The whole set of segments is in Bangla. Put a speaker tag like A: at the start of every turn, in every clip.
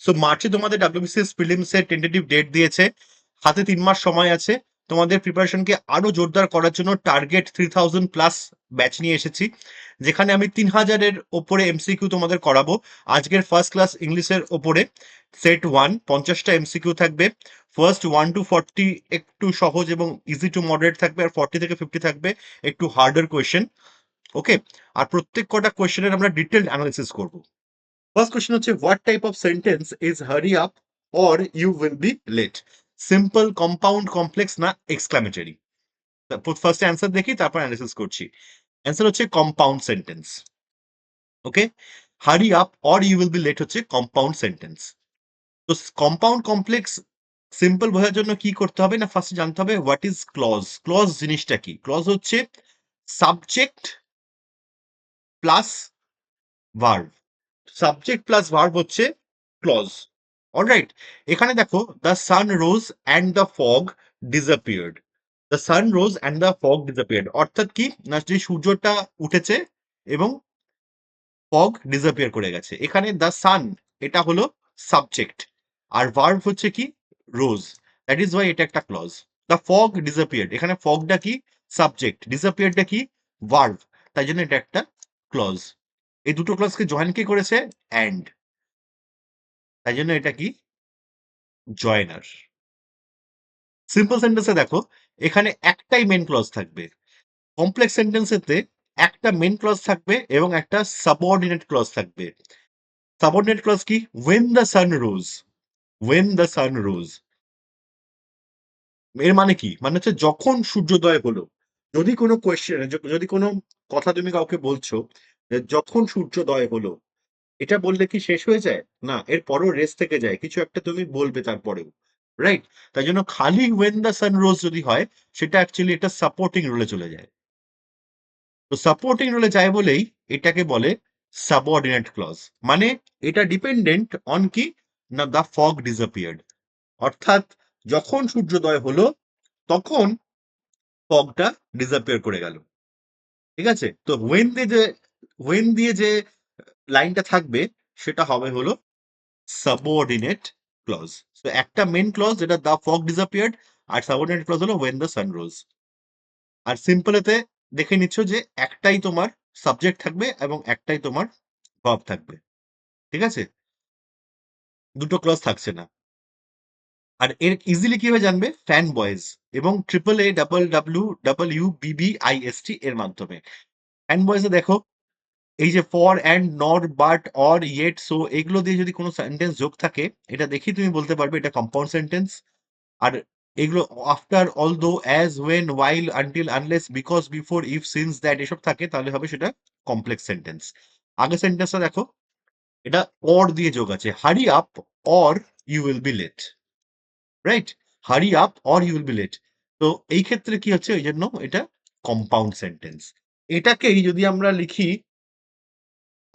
A: সো মার্চে তোমাদের ডাব্লিউবিসিএস প্রিলিমস এর টেন্টেটিভ ডেট দিয়েছে, হাতে 3 মাস সময় আছে। তোমাদের প্রিপারেশনকে আরো জোরদার করার জন্য টার্গেট 3000+ ব্যাচ নিয়ে এসেছি, যেখানে আমি 3000-এর ওপরে এমসিকিউ তোমাদের করাবো। আজকের ফার্স্ট ক্লাস ইংলিশের ওপরে সেট 1 50টা এমসিকিউ থাকবে। ফার্স্ট 1 to 40 একটু সহজ এবং ইজি টু মডারেট থাকবে, আর 40 থেকে 50 থাকবে একটু হার্ডার কোয়েশ্চেন। ওকে, আর প্রত্যেক কটা কোয়েশ্চেনের আমরা ডিটেলড অ্যানালিসিস করব। ফার্স্ট কোয়েশ্চেন হচ্ছে, what type of sentence is hurry up or you will be late? Simple, compound, complex না এক্সক্লামেটরি? ফার্স্ট অ্যান্সার দেখি, তারপর অ্যানালিসিস করছি। অ্যান্সার হচ্ছে compound sentence. Okay, hurry up or you will be late হচ্ছে কম্পাউন্ড সেন্টেন্স। তো কম্পাউন্ড, কমপ্লেক্স, সিম্পল বোঝার জন্য কি করতে হবে না, ফার্স্ট জানতে হবে হোয়াট ইজ ক্লজ। ক্লজ জিনিসটা কি? ক্লজ হচ্ছে subject plus verb. Subject plus verb হচ্ছে ক্লজ। অলরাইট, এখানে দেখো, the sun rose and the fog disappeared. The sun rose and the fog disappeared অর্থাৎ কি না, যে সূর্যটা উঠেছে এবং ফগ ডিসঅ্যাপিয়ার করে গেছে। এখানে দ্য সান এটা হলো সাবজেক্ট, আর ভার্ব হচ্ছে কি রোজ। দ্যাট ইজ ওয়াই এটা একটা ক্লজ। দ্য ফগ ডিসঅ্যাপিয়ার্ড, এখানে ফগটা কি সাবজেক্ট, ডিসঅ্যাপিয়ারটা কি ভার্ব, তাই জন্য এটা একটা ক্লজ। এই দুটো ক্লজকে জয়েন কে করেছে? অ্যান্ড, তাই জন্য এটা কি জয়েনার। সিম্পল সেন্টেন্সে দেখো, এখানে একটাই মেন ক্লজ থাকবে। কমপ্লেক্স সেন্টেন্সেতে একটা মেন ক্লজ থাকবে এবং একটা সাবঅর্ডিনেট ক্লজ থাকবে। সাবঅর্ডিনেট ক্লজ কি? when the sun rose, when the sun rose। এর মানে কি? মানে হচ্ছে যখন সূর্যোদয় হলো। যদি কোনো কোয়েশ্চেন, যদি কোনো কথা তুমি কাউকে বলছো যে যখন সূর্যোদয় হলো, এটা বললে কি শেষ হয়ে যায়? না, এর পরেও রেস থেকে যায়, কিছু একটা তুমি বলবে তারপরেও। রাইট? তাই জন্য খালি when the sun rose যদি হয়, সেটা অ্যাকচুয়ালি একটা সাপোর্টিং রোলে চলে যায়। তো সাপোর্টিং রোলে যায় বলেই এটাকে বলে সাবঅর্ডিনেট ক্লজ। মানে এটা ডিপেন্ডেন্ট অন কি না, দ্য ফগ ডিসঅ্যাপিয়ার্ড, অর্থাৎ যখন সূর্যোদয় হলো তখন ফগটা ডিসঅ্যাপিয়ার করে গেল। ঠিক আছে? তো ওয়েন দিয়ে যে লাইনটা থাকবে সেটা হবে হলো সাবঅর্ডিনেট ক্লজ। তো একটা মেন ক্লজ যেটা দ্য ফগ ডিসঅ্যাপিয়ার্ড, আর সাবঅর্ডিনেট ক্লজ হলো ওয়েন দ্য সান রোজ। আর সিম্পলেতে দেখে নিচ্ছ যে একটাই তোমার সাবজেক্ট থাকবে এবং একটাই তোমার ভার্ব থাকবে। ঠিক আছে? দুটো ক্লজ থাকছে না। আর এর ইজিলি কিভাবে জানবে? ফ্যান বয়েজ এবং AAAWWBBIST এর মাধ্যমে। ফ্যান বয়েজে দেখো, এই যে for, and, not, but, or, yet, so এগুলো দিয়ে যদি কোনো সেন্টেন্স যোগ থাকে, এটা দেখি তুমি বলতে পারবে এটা কম্পাউন্ড সেন্টেন্স। আর এগুলো after, although, as, when, while, until, unless, because, before, if, since, that এসব থাকে, তাহলে হবে সেটা কমপ্লেক্স সেন্টেন্স। আগে সেন্টেন্সটা দেখো, এটা অর দিয়ে যোগ আছে, hurry up or you will be late. Right? Hurry up or you will be late. তো এই ক্ষেত্রে কি হচ্ছে, ওই জন্য এটা কম্পাউন্ড সেন্টেন্স। এটাকেই যদি আমরা লিখি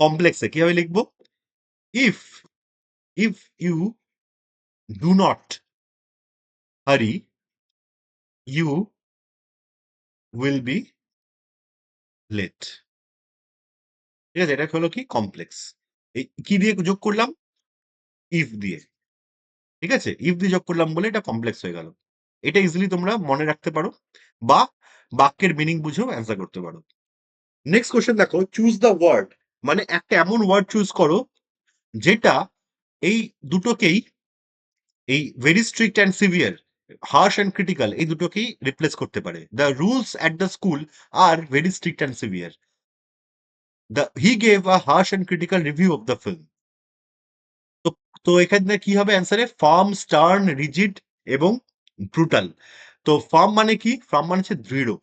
A: কমপ্লেক্সে, কিভাবে লিখবো? If if you do not hurry, you will be late. ঠিক আছে? এটা হলো কি কমপ্লেক্স। এই কি দিয়ে যোগ করলাম? ইফ দিয়ে। ঠিক আছে? ইফ দিয়ে যোগ করলাম বলে এটা কমপ্লেক্স হয়ে গেল। এটা ইজিলি তোমরা মনে রাখতে পারো, বা বাক্যের মিনিং বুঝেও অ্যান্সার করতে পারো। নেক্সট কোশ্চেন দেখো, চুজ দ্য ওয়ার্ড। মানে একটা এমন ওয়ার্ড চুজ করো যেটা এই দুটোকেই, এই very strict and severe, harsh and critical, এই দুটোকেই রিপ্লেস করতে পারে। The rules at the school are very strict and severe. He gave a harsh and critical review of the film. তো তো এখানে কি হবে অ্যান্সারে? ফার্ম, স্টার্ন, রিজিড এবং ব্রুটাল। তো ফার্ম মানে কি? ফার্ম মানে হচ্ছে দৃঢ়।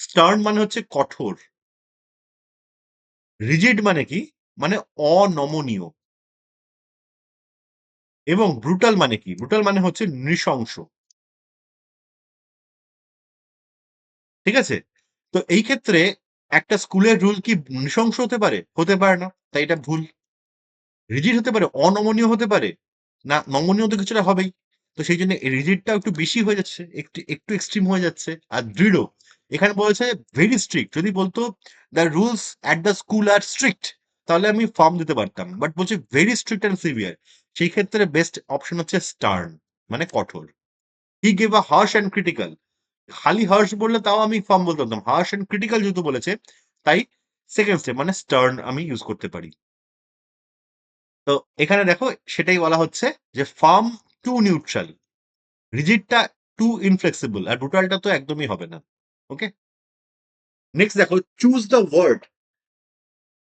A: স্টার্ন মানে হচ্ছে কঠোর। রিজিড মানে কি? মানে অনমনীয়। এবং ব্রুটাল মানে কি? ব্রুটাল মানে হচ্ছে নৃশংস। ঠিক আছে? তো এই ক্ষেত্রে একটা স্কুলের রুল কি নৃশংস হতে পারে? হতে পারে না, তাই এটা ভুল। রিজিড হতে পারে, অনমনীয় হতে পারে না, নমনীয় তো কিছুটা হবেই। তো সেই জন্য রিজিডটা একটু বেশি হয়ে যাচ্ছে, একটু একটু এক্সট্রিম হয়ে যাচ্ছে। আর দৃঢ়, এখানে বলেছে ভেরি স্ট্রিক্ট। যদি বলতো the rules at the school are strict, তাহলে আমি ফার্ম দিতে পারতাম, বাট বলছে ভেরি স্ট্রিক্ট অ্যান্ড সিভিয়ার। সেই ক্ষেত্রে বেস্ট অপশন হচ্ছে স্টার্ন, মানে কঠোর। He gave a harsh and critical. খালি হার্শ বললে তাও আমি ফার্ম বলতে পারতাম, হার্শ অ্যান্ড ক্রিটিক্যাল যেহেতু বলেছে তাই সেকেন্ড স্টেপ মানে স্টার্ন আমি ইউজ করতে পারি। তো এখানে দেখো সেটাই বলা হচ্ছে যে ফার্ম টু নিউট্রাল, রিজিডটা টু ইনফ্লেক্সিবল, আর ব্রুটালটা তো একদমই হবে না। ওকে, নেক্সট দেখো choose the word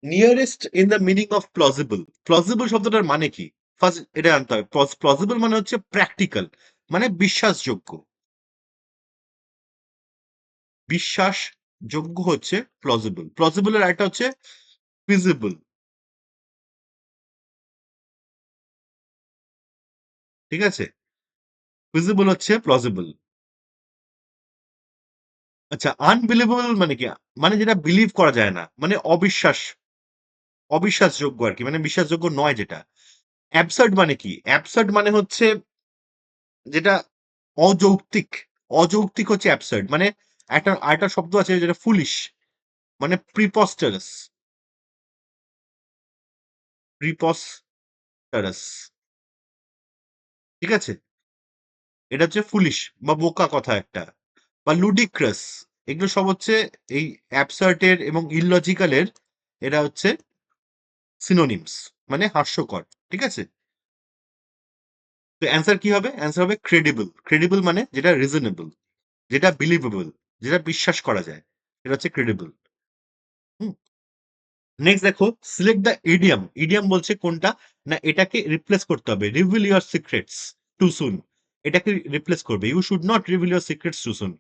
A: nearest in the meaning of plausible. Plausible শব্দটার মানে কি ফার্স্ট এটা জানতে হবে। প্লজিবল মানে হচ্ছে প্র্যাকটিক্যাল, মানে বিশ্বাসযোগ্য। বিশ্বাসযোগ্য হচ্ছে প্লজিবল। প্লজিবলের আরেকটা হচ্ছে ফিজিবল, ঠিক আছে? ফিজিবল হচ্ছে প্লজিবল। আচ্ছা, আনবিলিভেবল মানে কি? মানে যেটা বিলিভ করা যায় না, মানে অবিশ্বাসযোগ্য আর কি, মানে বিশ্বাসযোগ্য নয় যেটা। অ্যাবসার্ড মানে কি? অ্যাবসার্ড মানে হচ্ছে যেটা অযৌক্তিক। অযৌক্তিক হচ্ছে অ্যাবসার্ড। মানে একটা আরেকটা শব্দ আছে যেটা ফুলিশ, মানে প্রিপস্টারাস। প্রিপস্টারাস, ঠিক আছে? এটা হচ্ছে ফুলিশ বা বোকা কথা একটা, বা লুডিক্রাস। এগুলো সব হচ্ছে এই অ্যাবসার্টের এবং ইললজিক্যালের, এরা হচ্ছে সিনোনিমস, মানে হাস্যকর, ঠিক আছে? তো অ্যান্সার কি হবে? অ্যান্সার হবে ক্রেডিবল। ক্রেডিবল মানে যেটা রিজনেবল, যেটা বিলিভেবল, যেটা বিশ্বাস করা যায়, এটা হচ্ছে ক্রেডিবল। হুম। নেক্সট দেখো সিলেক্ট দ্য ইডিয়াম। ইডিয়াম বলছে কোনটা, না এটাকে রিপ্লেস করতে হবে। Reveal your secrets too soon, এটাকে রিপ্লেস করবে। You should not reveal your secrets too soon.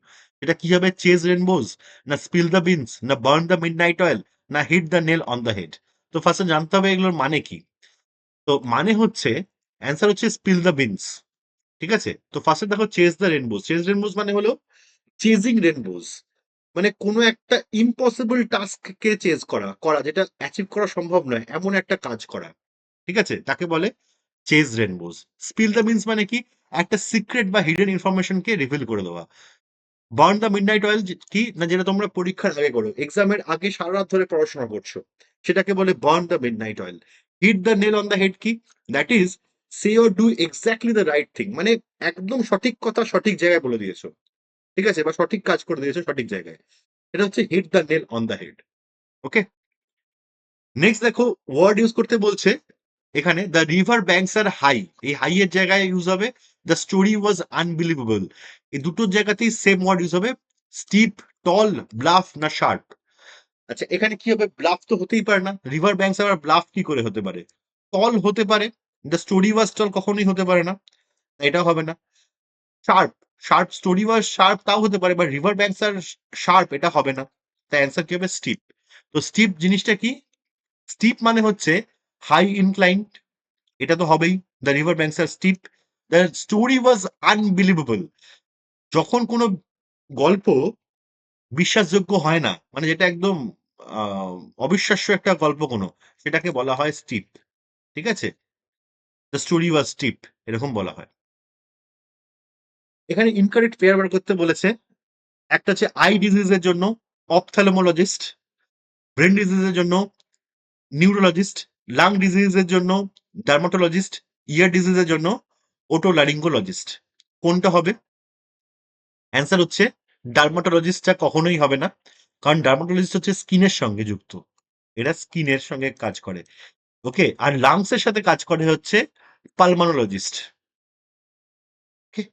A: এটা কি হবে? চেজ রেনবোজ, না স্পিল দ্য বিনস, না বার্ন দ্য মিডনাইট অয়েল, না hit the nail on the head. তো ফার্স্টে জানতে হবে এগুলোর মানে কি। তো মানে হচ্ছে অ্যান্সার হচ্ছে স্পিল দ্য বিনস, ঠিক আছে? তো ফার্স্টে দেখো চেজ দ্য রেনবোজ। চেজ রেনবোজ মানে হলো চেজিং রেনবোজ, মানে কোনো একটা ইম্পসিবল টাস্ককে চেজ করা, যেটা অ্যাচিভ করা সম্ভব নয় এমন একটা কাজ করা, ঠিক আছে? তাকে বলে চেজ রেনবোজ। স্পিল দ্য মিনস মানে কি? একটা সিক্রেট বা হিডেন ইনফরমেশনকে রিভিল করে দেওয়া। বার্ন দ্য মিডনাইট অয়েল কি, না যেটা তোমরা পরীক্ষার আগে করো, এক্সামের আগে সারা রাত ধরে পড়াশোনা করছো, সেটাকে বলে burn the midnight oil. Hit the nail on the head কি, that is say or do exactly the right thing, মানে একদম সঠিক কথা সঠিক জায়গায় বলে দিয়েছো, ঠিক আছে? বা সঠিক কাজ করে দিয়েছো সঠিক জায়গায়, এটা হচ্ছে hit the nail on the head. Okay, next দেখো ওয়ার্ড ইউজ করতে বলছে এখানে the river banks are high. এই হাই এর জায়গায় ইউজ হবে দ্য স্টোরি ওয়াজ আনবিলিভেবল। এই দুটো জায়গাতেই সেম ওয়ার্ড ইউজ হবে। স্টিপ, টল, ব্লাফ না শার্প। আচ্ছা, এখানে কি হবে? ব্লাফ তো হতেই পারে না, রিভার ব্যাংকস আবার ব্লাফ কি করে হতে পারে? টল হতে পারে, দ্য স্টোরি ওয়াজ টল কখনোই হতে পারে না, এটাও হবে না। শার্প, স্টোরি ওয়াজ শার্প তাও হতে পারে, but river banks are sharp এটা হবে না। তাই অ্যান্সার কি হবে? স্টিপ। তো স্টিপ জিনিসটা কি? স্টিপ মানে হচ্ছে হাই ইনক্লাইন্ড, এটা তো হবেই। The river banks are steep. The story was unbelievable, যখন কোনো গল্প বিশ্বাসযোগ্য হয় না, মানে যেটা একদম আহ, অবিশ্বাস্য একটা গল্প কোনো, সেটাকে বলা হয় স্টিপ, ঠিক আছে? দ্য স্টোরি ওয়াজ স্টিপ, এরকম বলা হয়। এখানে ইনকারেক্ট পেয়ার বার করতে বলেছে। একটা হচ্ছে আই ডিজিজের জন্য অপথ্যালমোলজিস্ট, ব্রেন ডিজিজের জন্য নিউরোলজিস্ট, লাং ডিজিজের জন্য ডার্মাটোলজিস্ট, ইয়ার ডিজিজের জন্য ওটোলারিঙ্গোলজিস্ট। কোনটা হবে? অ্যান্সার হচ্ছে ডার্মাটোলজিস্টটা কখনোই হবে না, কারণ ডার্মাটোলজিস্ট হচ্ছে স্কিনের সঙ্গে যুক্ত, এরা স্কিনের সঙ্গে কাজ করে। ওকে, আর লাংস এর সাথে কাজ করে হচ্ছে পালমানোলজিস্ট। ওকে,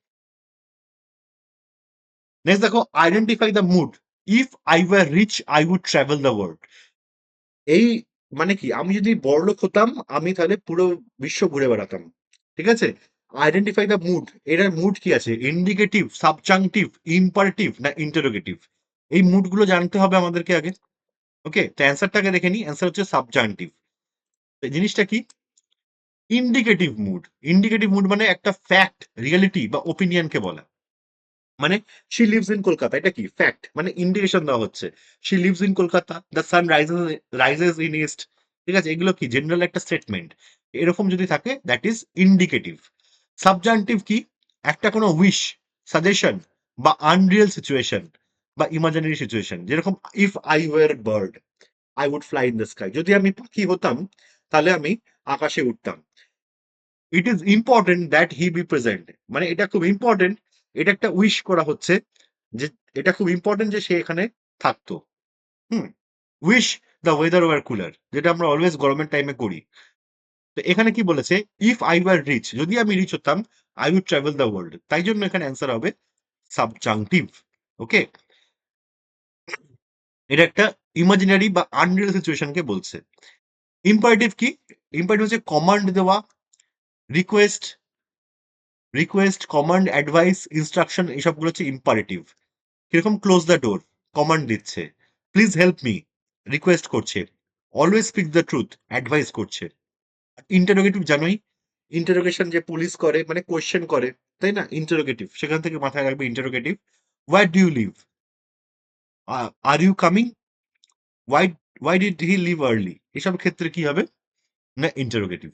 A: নেক্সট দেখো identify the mood. If I were rich I would travel the world. এই মানে কি, আমি যদি বড়লোক হতাম আমি তাহলে পুরো বিশ্ব ঘুরে বেড়াতাম, ঠিক আছে? আইডেন্টিফাই দ্য মুড, এটার মুড কি আছে? ইন্ডিকেটিভ, সাবজাংটিভ, ইম্পারেটিভ না ইন্টারোগেটিভ? এই মুড গুলো জানতে হবে আমাদেরকে আগে। ওকে, তো অ্যান্সারটাকে দেখে নি, অ্যান্সার হচ্ছে সাবজাংটিভ। জিনিসটা কি? Indicative mood. ইন্ডিকেটিভ মুড মানে একটা ফ্যাক্ট, রিয়েলিটি বা ওপিনিয়নকে বলা। মানে শি লিভস ইন কলকাতা, এটা কি ফ্যাক্ট, মানে ইন্ডিকেশন দেওয়া হচ্ছে she lives in Kolkata, the sun rises in east, ঠিক আছে? এগুলো কি জেনারেল একটা স্টেটমেন্ট, এরকম যদি থাকে দ্যাট ইজ ইন্ডিকেটিভ। সাবজান্টিভ কি? একটা কোনো উইশ, সাজেশন বা আনরিয়েল সিচুয়েশন বা ইমাজিনারি সিচুয়েশন, যেরকম if I were bird, I would fly in the sky. যদি আমি পাখি হতাম তাহলে আমি আকাশে উঠতাম। It is important that he be present, মানে এটা খুব ইম্পর্টেন্ট, এটা একটা উইশ করা হচ্ছে যে এটা খুব ইম্পর্টেন্ট যে সে এখানে থাকতো। Hmm. Wish the weather were cooler, যেটা আমরা অলওয়েজ গরমের টাইমে করি। তো এখানে কি বলেছে, ইফ আই ওয়ার রিচ, যদি আমি রিচ হতাম, I would travel the world, তাই জন্য এখানে অ্যান্সার হবে সাবজাংটিভ। ওকে, এটা একটা ইমাজিনারি বা আনরিয়াল সিচুয়েশনকে বলছে। ইম্পারেটিভ কি? ইম্পারেটিভ হচ্ছে কমান্ড দেওয়া, রিকোয়েস্ট, কমান্ড, অ্যাডভাইস, ইনস্ট্রাকশন, এইসবগুলো হচ্ছে ইম্পারেটিভ। কিরকম, ক্লোজ দ্য ডোর, কমান্ড দিচ্ছে, প্লিজ হেল্প মি, রিকোয়েস্ট করছে, always speak the truth, advice করছে। ইন্টারোগেটিভ জানোই, ইন্টারোগেশন যে পুলিশ করে মানে কোয়েশ্চেন করে, তাই না? ইন্টারোগেটিভ, সেখান থেকে মাথায় রাখবে interrogative. Where do you live, are you coming, why why did he leave early, এসব ক্ষেত্রে কি হবে না ইন্টারোগেটিভ।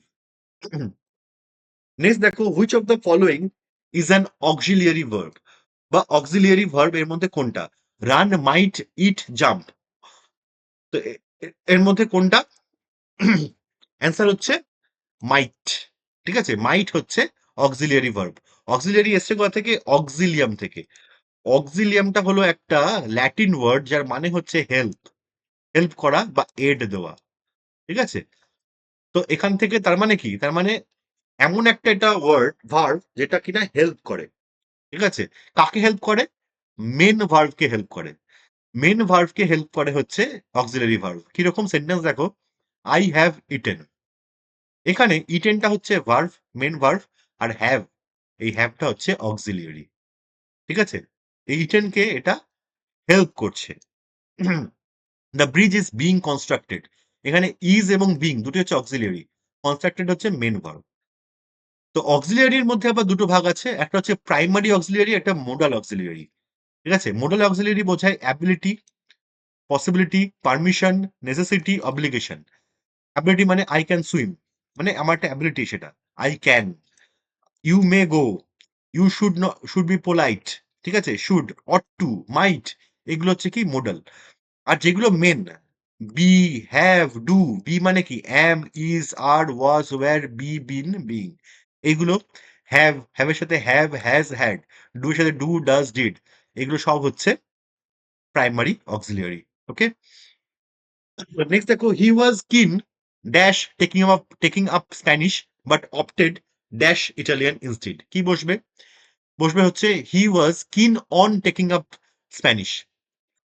A: নেক্সট দেখো, which of the following is an auxiliary verb, বা অক্সিলিয়ারি ভার্ব এর মধ্যে কোনটা? Run, might, eat, jump. তো এর মধ্যে কোনটা? অ্যান্সার হচ্ছে মাইট। ঠিক আছে, মাইট হচ্ছে অক্সিলিয়ারি ভার্ব। অক্সিলিয়ারি এসছে কোথা থেকে? অক্সিলিয়াম থেকে। অক্সিলিয়ামটা হলো একটা ল্যাটিন ওয়ার্ড যার মানে হচ্ছে হেল্প, হেল্প করা বা এড দেওয়া। ঠিক আছে, তো এখান থেকে তার মানে কি, তার মানে এমন একটা এটা ওয়ার্ড ভার্ব যেটা কিনা হেল্প করে। ঠিক আছে, কাকে হেল্প করে? মেন ভার্বকে হেল্প করে। মেন ভার্বকে হেল্প করে হচ্ছে অক্সিলারি ভার্ব। কিরকম সেন্টেন্স দেখো, আই হ্যাভ ইটেন, এখানে ইটেনটা হচ্ছে ভার্ব, মেন ভার্ব, আর হ্যাভ, এই হ্যাভটা হচ্ছে অক্সিলিয়ারি। ঠিক আছে, এই ইটেনকে এটা হেল্প করছে। The bridge is being constructed, এখানে ইজ এবং বিং দুটো হচ্ছে অক্সিলিয়ারি, কনস্ট্রাক্টেড হচ্ছে মেন ভার্ব। তো অক্সিলিয়ারির মধ্যে আবার দুটো ভাগ আছে, একটা হচ্ছে প্রাইমারি অক্সিলিয়ারি, একটা মোডাল অক্সিলিয়ারি। ঠিক আছে, মোডাল অক্সিলিয়ারি বোঝায় ability, possibility, permission, necessity, obligation. Ability মানে আই ক্যান সুইম, মানে আমার একটা অ্যাবিলিটি সেটা, I can. You may go, you should be polite. ঠিক আছে, শুড, অট টু, মাইট, এগুলো হচ্ছে কি মোডাল। আর যেগুলো main, be, have, do, be মানে কি am, is, are, was, were, be, been, being, এইগুলো। হ্যাভের সাথে হ্যাভ, হ্যাজ, হ্যাড, ডু এর সাথে ডু, ডাজ, ডিড, এগুলো সব হচ্ছে প্রাইমারি অক্সিলিয়ারি। ওকে, নেক্সট দেখো, হি ওয়াজ কিন dash taking up Spanish but opted dash Italian instead, কি বসবে? বসবে হচ্ছে হি ওয়াজ কিন অন টেকিং আপ স্প্যানিশ।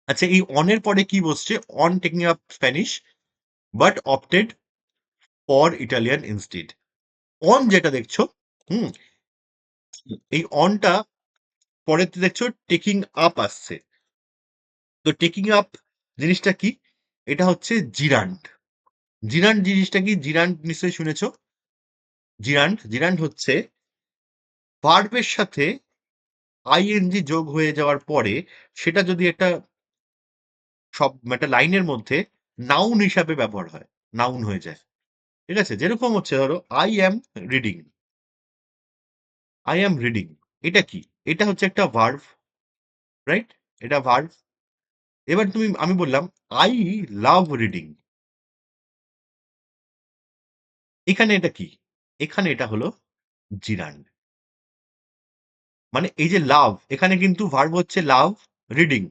A: আচ্ছা, এই অনের পরে কি বসছে? On taking up Spanish but opted for Italian instead. On যেটা দেখছো, হুম, এই অনটা পরেতে দেখছো টেকিং আপ আসছে। তো টেকিং আপ জিনিসটা কি? এটা হচ্ছে জিরান্ড। জিরান্ড জিনিসটা কি? জিরান্ড নিশ্চয়ই শুনেছো। জিরান্ড হচ্ছে ভার্বের সাথে আইএনজি যোগ হয়ে যাওয়ার পরে সেটা যদি একটা একটা লাইনের মধ্যে নাউন হিসাবে ব্যবহার হয়, নাউন হয়ে যায়। ঠিক আছে, যেরকম হচ্ছে ধরো রিডিং আই অ্যাম রিডিং, এটা কি? এটা হচ্ছে একটা ভার্ব, রাইট? এটা ভার্ব। এবার আমি বললাম আই লাভ রিডিং, এখানে এটা কি? এখানে এটা হলো জিরান্ড। মানে এই যে লাভ, এখানে কিন্তু ভার্ব হচ্ছে লাভ, রিডিং,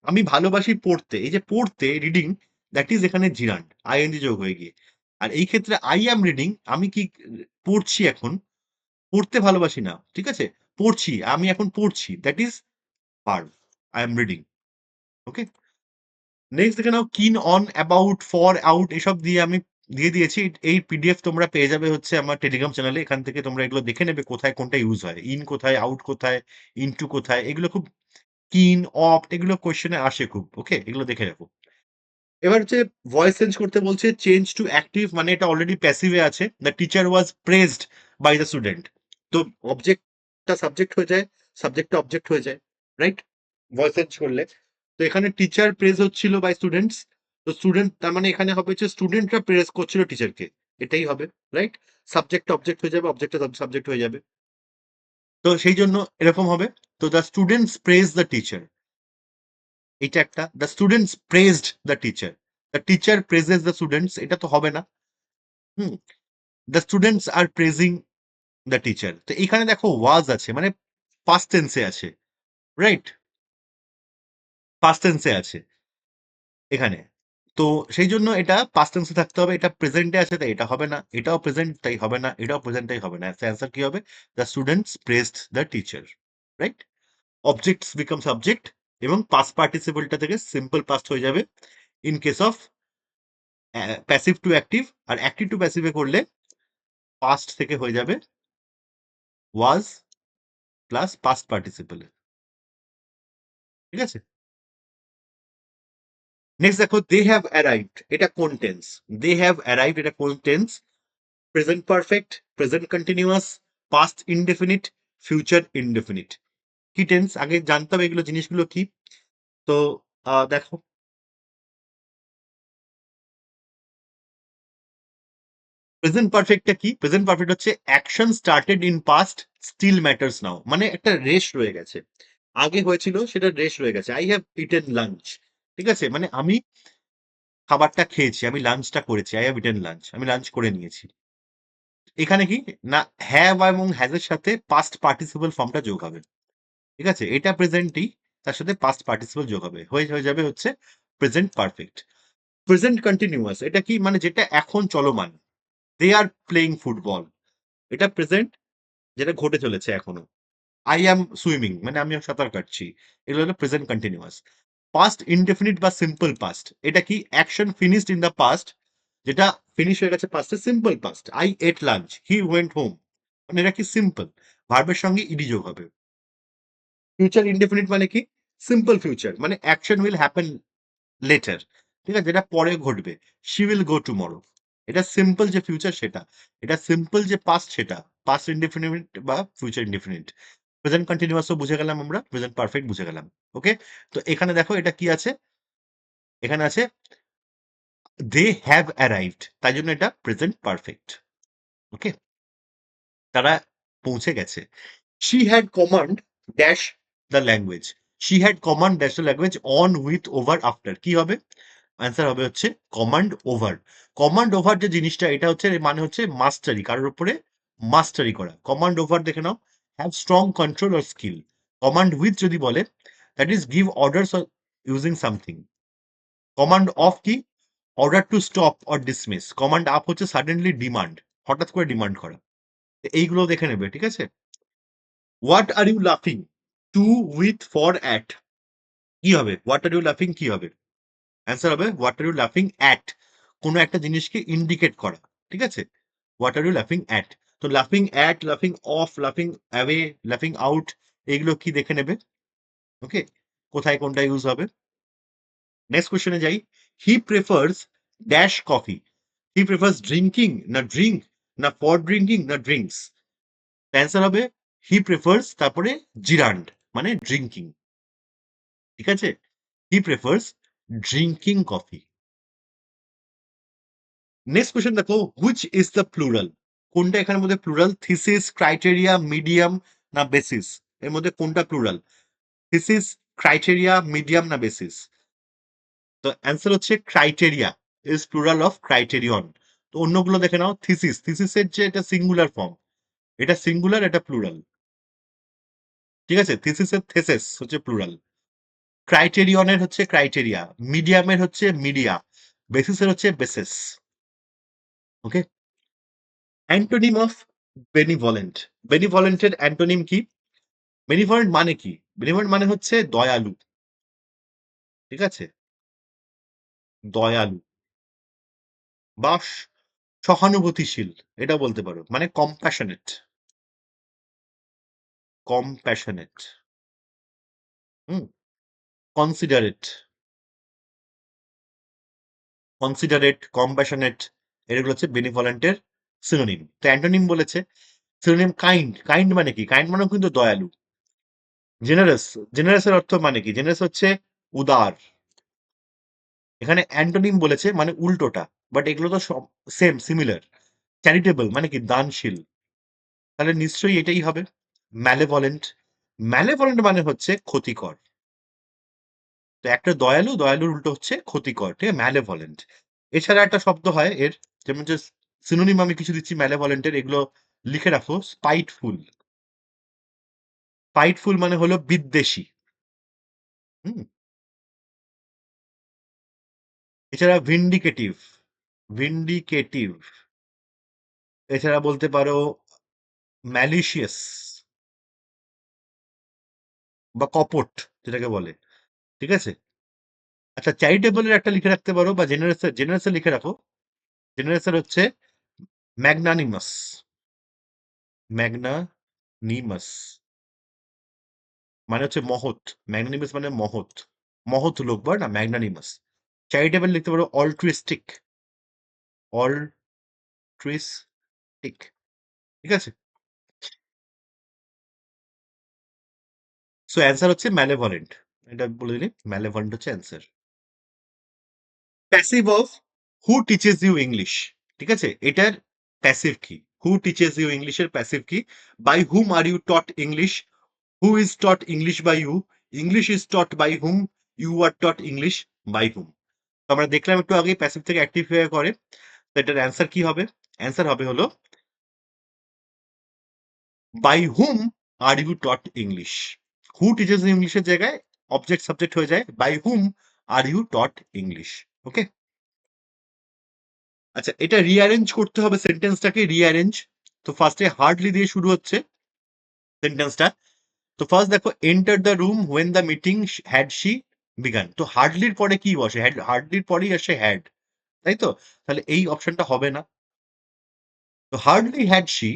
A: আমি ভালোবাসি পড়তে, এই যে পড়তে, রিডিং, দ্যাট ইজ এখানে জিরান্ড, আইএনজি যোগ হয়ে গিয়ে। আর এই ক্ষেত্রে আই অ্যাম রিডিং, আমি কি পড়ছি এখন, পড়তে ভালোবাসি না, ঠিক আছে, পড়ছি, আমি এখন পড়ছি, that is verb, I am reading. Okay, next দেখে নাও, কিন, অন, অ্যাবাউট, ফর, আউট, এসব দিয়ে আমি দিয়ে দিয়েছি। এই পিডিএফ তোমরা পেয়ে যাবে হচ্ছে আমার টেলিগ্রাম চ্যানেলে, এখান থেকে তোমরা এগুলো দেখে নেবে কোথায় কোনটা ইউজ হয়, ইন কোথায়, আউট কোথায়, ইনটু কোথায়, এগুলো খুব, কিন, অপ্ট, এগুলো কোয়েশ্চেনে আসে খুব। ওকে, এগুলো দেখে রাখো। এবার হচ্ছে ভয়েস চেঞ্জ করতে বলছে, চেঞ্জ টু অ্যাক্টিভ, মানে এটা অলরেডি প্যাসিভে আছে, the teacher was praised by the student. তো অবজেক্টটা সাবজেক্ট হয়ে যায়, সাবজেক্টটা অবজেক্ট হয়ে যায়, রাইট? ভয়েস চেঞ্জ করলে। তো এখানে টিচার প্রেজ হচ্ছিল বাই স্টুডেন্টস, তো স্টুডেন্ট তার মানে এখানে হবে হচ্ছে স্টুডেন্টরা প্রেজ করছিল টিচারকে, এটাই হবে, রাইট? সাবজেক্ট অবজেক্ট হয়ে যাবে, অবজেক্টটা সাবজেক্ট হয়ে যাবে, তো সেই জন্য এরকম হবে। তো the students praise the teacher, এটা একটা, the students praised the teacher, the teacher praises the students, এটা তো হবে না। Hmm, the students are praising the teacher. তো এখানে দেখো ওয়াজ আছে, মানে পাস্ট টেন্সে আছে, রাইট? পাস্ট টেন্সে আছে এখানে। তো সেই জন্য এটা পাস্ট টেন্সে থাকতে হবে। এটা প্রেজেন্টে আছে তাই এটা হবে না। এটাও প্রেজেন্ট তাই হবে না। এটাও প্রেজেন্ট তাই হবে না। অ্যান্সার কি হবে? The students praised the teacher, right? Objects become subject এবং পাস্ট পার্টিসিপলটা থেকে সিম্পল পাস্ট হয়ে যাবে in case of passive to active. আর অ্যাক্টিভ টু প্যাসিভে করলে পাস্ট থেকে হয়ে যাবে ওয়াজ প্লাস পাস্ট পার্টিসিপল। ঠিক আছে? নেক্সট দেখো দে হ্যাভ অ্যারাইভড, এটা কোন টেন্স? দে হ্যাভ অ্যারাইভড এটা কোন tense? Present perfect, present continuous, past indefinite, future indefinite. কি টেন্স আগে জানতে হবে এগুলো জিনিসগুলো কি। তো দেখো প্রেজেন্ট পারফেক্টটা কি? প্রেজেন্ট পারফেক্ট হচ্ছে action started in past still matters now, মানে একটা রেশ রয়ে গেছে, আগে হয়েছিল সেটা রেশ রয়ে গেছে। আই হ্যাভ ইটেন লাঞ্চ, ঠিক আছে, মানে আমি খাবারটা খেয়েছি, আমি লাঞ্চটা করেছি, আই হ্যাভ ইটেন লাঞ্চ, আমি লাঞ্চ করে নিয়েছি। এখানে কি না, হ্যাভ এবং হ্যাজ এর সাথে পাস্ট পার্টিসিপল ফর্মটা যোগ হবে, ঠিক আছে, এটা প্রেজেন্টই, তার সাথে পাস্ট পার্টিসিপল যোগ হবে, হয়ে যাবে হচ্ছে প্রেজেন্ট পারফেক্ট। প্রেজেন্ট কন্টিনিউয়াস এটা কি, মানে যেটা এখন চলমান। দে আর প্লেইং ফুটবল, এটা প্রেজেন্ট, যেটা ঘটে চলেছে এখনো। আই অ্যাম সুইমিং, মানে আমি সাঁতার কাটছি, এগুলো হলো প্রেজেন্ট কন্টিনিউয়াস। পাস্ট ইনডেফিনিট বা সিম্পল পাস্ট, এটা কি action finished in the past, যেটা ফিনিশ হয়ে গেছে পাস্টে, simple past. I ate lunch, he went home, মানে এটা কি সিম্পল, ভার্বের সঙ্গে ইডি যোগ হবে। ফিউচার ইনডেফিনিট মানে কি, সিম্পল ফিউচার, মানে অ্যাকশন উইল হ্যাপেন লেটার, ঠিক আছে, যেটা পরে ঘটবে। শি উইল গো টুমরো, এটা সিম্পল যে ফিউচার সেটা। এটা সিম্পল যে পাস্ট সেটা, পাস্ট ইনডেফিনিট বা ফিউচার ইনডেফিনিট। প্রেজেন্ট কন্টিনিউয়াসও বুঝে গেলাম আমরা, প্রেজেন্ট পারফেক্ট বুঝে গেলাম। ওকে, তো এখানে দেখো এটা কি আছে, এখানে আছে দে হ্যাভ অ্যারাইভড, তাই জন্য এটা প্রেজেন্ট পারফেক্ট। ওকে, তারা পৌঁছে গেছে। She had command dash the language, she had command dash the language on with over after, কি হবে? অ্যান্সার হবে হচ্ছে কমান্ড ওভার। কমান্ড ওভার যে জিনিসটা, এটা হচ্ছে মানে হচ্ছে মাস্টারি, কারোর উপরে মাস্টারি করা। কমান্ড ওভার দেখে নাও, have strong control or skill. Command with যদি বলে, that is give orders using something. Command of কি, order to stop or dismiss. Command up হচ্ছে সাডেনলি ডিমান্ড, হঠাৎ করে ডিমান্ড করা। এইগুলো দেখে নেবে, ঠিক আছে। হোয়াট আর ইউ লাফিং টু উইথ ফর অ্যাট, কি হবে? হোয়াট আর ইউ লাফিং কি হবে? অ্যান্সার হবে হোয়াট আর ইউ লাফিং অ্যাট, কোনো একটা জিনিসকে ইন্ডিকেট করা, ঠিক আছে। হোয়াট আর ইউ লাফিং অ্যাট, তো লাফিং অ্যাট, লাফিং অফ, লাফিং অ্যাওয়ে, লাফিং আউট, এগুলো কি দেখে নেবে। ওকে, কোথায় কোনটা ইউজ হবে। নেক্সট কোশ্চেনে যাই। He prefers dash coffee, he prefers drinking না ড্রিঙ্ক, না ফর ড্রিঙ্কিং না ড্রিঙ্কস। অ্যান্সার হবে হি প্রেফার্স তারপরে জিরান্ড, মানে ড্রিঙ্কিং, ঠিক আছে। He prefers drinking coffee. Next question দেখো, হুইচ ইজ দ্য প্লুরাল, কোনটা এখানের মধ্যে প্লুরাল? থিসিস, ক্রাইটেরিয়া, মিডিয়াম না বেসিস, এর মধ্যে কোনটা প্লুরাল? থিসিস, ক্রাইটেরিয়া, মিডিয়াম না বেসিস? তো অ্যান্সার হচ্ছে criteria is plural of criterion. তো অন্যগুলো দেখে নাও, থিসিস, থিসিসের যে এটা সিঙ্গুলার ফর্ম, এটা সিঙ্গুলার, এটা প্লুরাল, ঠিক আছে। থিসিসের থেসেস হচ্ছে প্লুরাল, ক্রাইটেরিয়নের হচ্ছে ক্রাইটেরিয়া, মিডিয়ামের হচ্ছে মিডিয়া, বেসিসের হচ্ছে basis. Okay, antonym of benevolent, বেনিভলেন্টের অ্যান্টোনিম কি? বেনিভলেন্ট মানে কি? বেনিভলেন্ট মানে হচ্ছে দয়ালু, ঠিক আছে, দয়ালু বা সহানুভূতিশীল, এটা বলতে পারো, মানে কম্প্যাশনেট, কম্প্যাশনেট। হুম, কনসিডারেট, কনসিডারেট, কম্প্যাশনেট, এগুলো হচ্ছে বেনিভলেন্টের সিনোনিম। তো অ্যান্টোনিম বলেছে, সিনোনিম কাইন্ড, কাইন্ড মানে কি? কাইন্ড মানে কিন্তু দয়ালু। জেনারেস, জেনারেসের অর্থ মানে কি? জেনারেস হচ্ছে উদার। এখানে অ্যান্টোনিম বলেছে মানে উল্টোটা, বাট এগুলো তো সব সেম, সিমিলার। চ্যারিটেবল মানে কি? দানশীল, তাহলে নিশ্চয়ই এটাই হবে। ম্যালেভলেন্ট, ম্যালেভলেন্ট মানে হচ্ছে ক্ষতিকর। তো একটা দয়ালু, দয়ালুর উল্টো হচ্ছে ক্ষতিকর, ঠিক আছে, ম্যালেভলেন্ট। এছাড়া একটা শব্দ হয় এর, যেমন যে সিনোনিম আমি কিছু দিচ্ছি ম্যালেভলেন্টের, এগুলো লিখে রাখো। স্পাইটফুল, স্পাইটফুল মানে হলো বিদ্বেষী। হুম। এছাড়া ভিন্ডিকেটিভ, ভিন্ডিকেটিভ। এছাড়া বলতে পারো ম্যালিশিয়াস বা কপট, যেটাকে বলে, ঠিক আছে। আচ্ছা, চ্যারিটেবলের একটা লিখে রাখতে পারো, বা জেনারেসের, জেনারেসের লিখে রাখো। জেনারেসের হচ্ছে ম্যাগনানিমাস, ম্যাগনানিমাস মানে হচ্ছে মহৎ। ম্যাগনানিমাস মানে মহৎ, মহৎ লোক বা না, ম্যাগনানিমাস। চ্যারিটেবল লিখতে পারো অল্ট্রুইস্টিক, অল্ট্রুইস্টিক, ঠিক আছে। সো অ্যান্সার হচ্ছে ম্যালেভলেন্ট। এটা বলে দিলি, ম্যালেভলেন্ট হচ্ছে answer. Passive of who teaches you English, ঠিক আছে, এটার প্যাসিভ কি? হু টিচেস ইউ ইংলিশের প্যাসিভ কি? By whom are you taught English, who is taught English by you, English is taught by whom, you are taught English by whom. তো আমরা দেখলাম একটু আগে প্যাসিভ থেকে অ্যাক্টিভ হয়ে করে। তো এটার অ্যান্সার কি হবে? অ্যান্সার হবে হলো by whom are you taught English. Who teaches you ইংলিশের জায়গায় অবজেক্ট সাবজেক্ট হয়ে যায় by whom are you taught English. Okay. আচ্ছা, এটা রিঅ্যারেঞ্জ করতে হবে, সেন্টেন্সটাকে রিঅ্যারেঞ্জ। তো ফার্স্টে হার্ডলি দিয়ে শুরু হচ্ছে সেন্টেন্সটা। তো ফার্স্ট দেখো, enter the room when the meeting had she began. তো হার্ডলির পরে কি বসে? হার্ডলির পরেই আসে হ্যাড, তাই তো? তাহলে এই অপশনটা হবে না। তো hardly had she,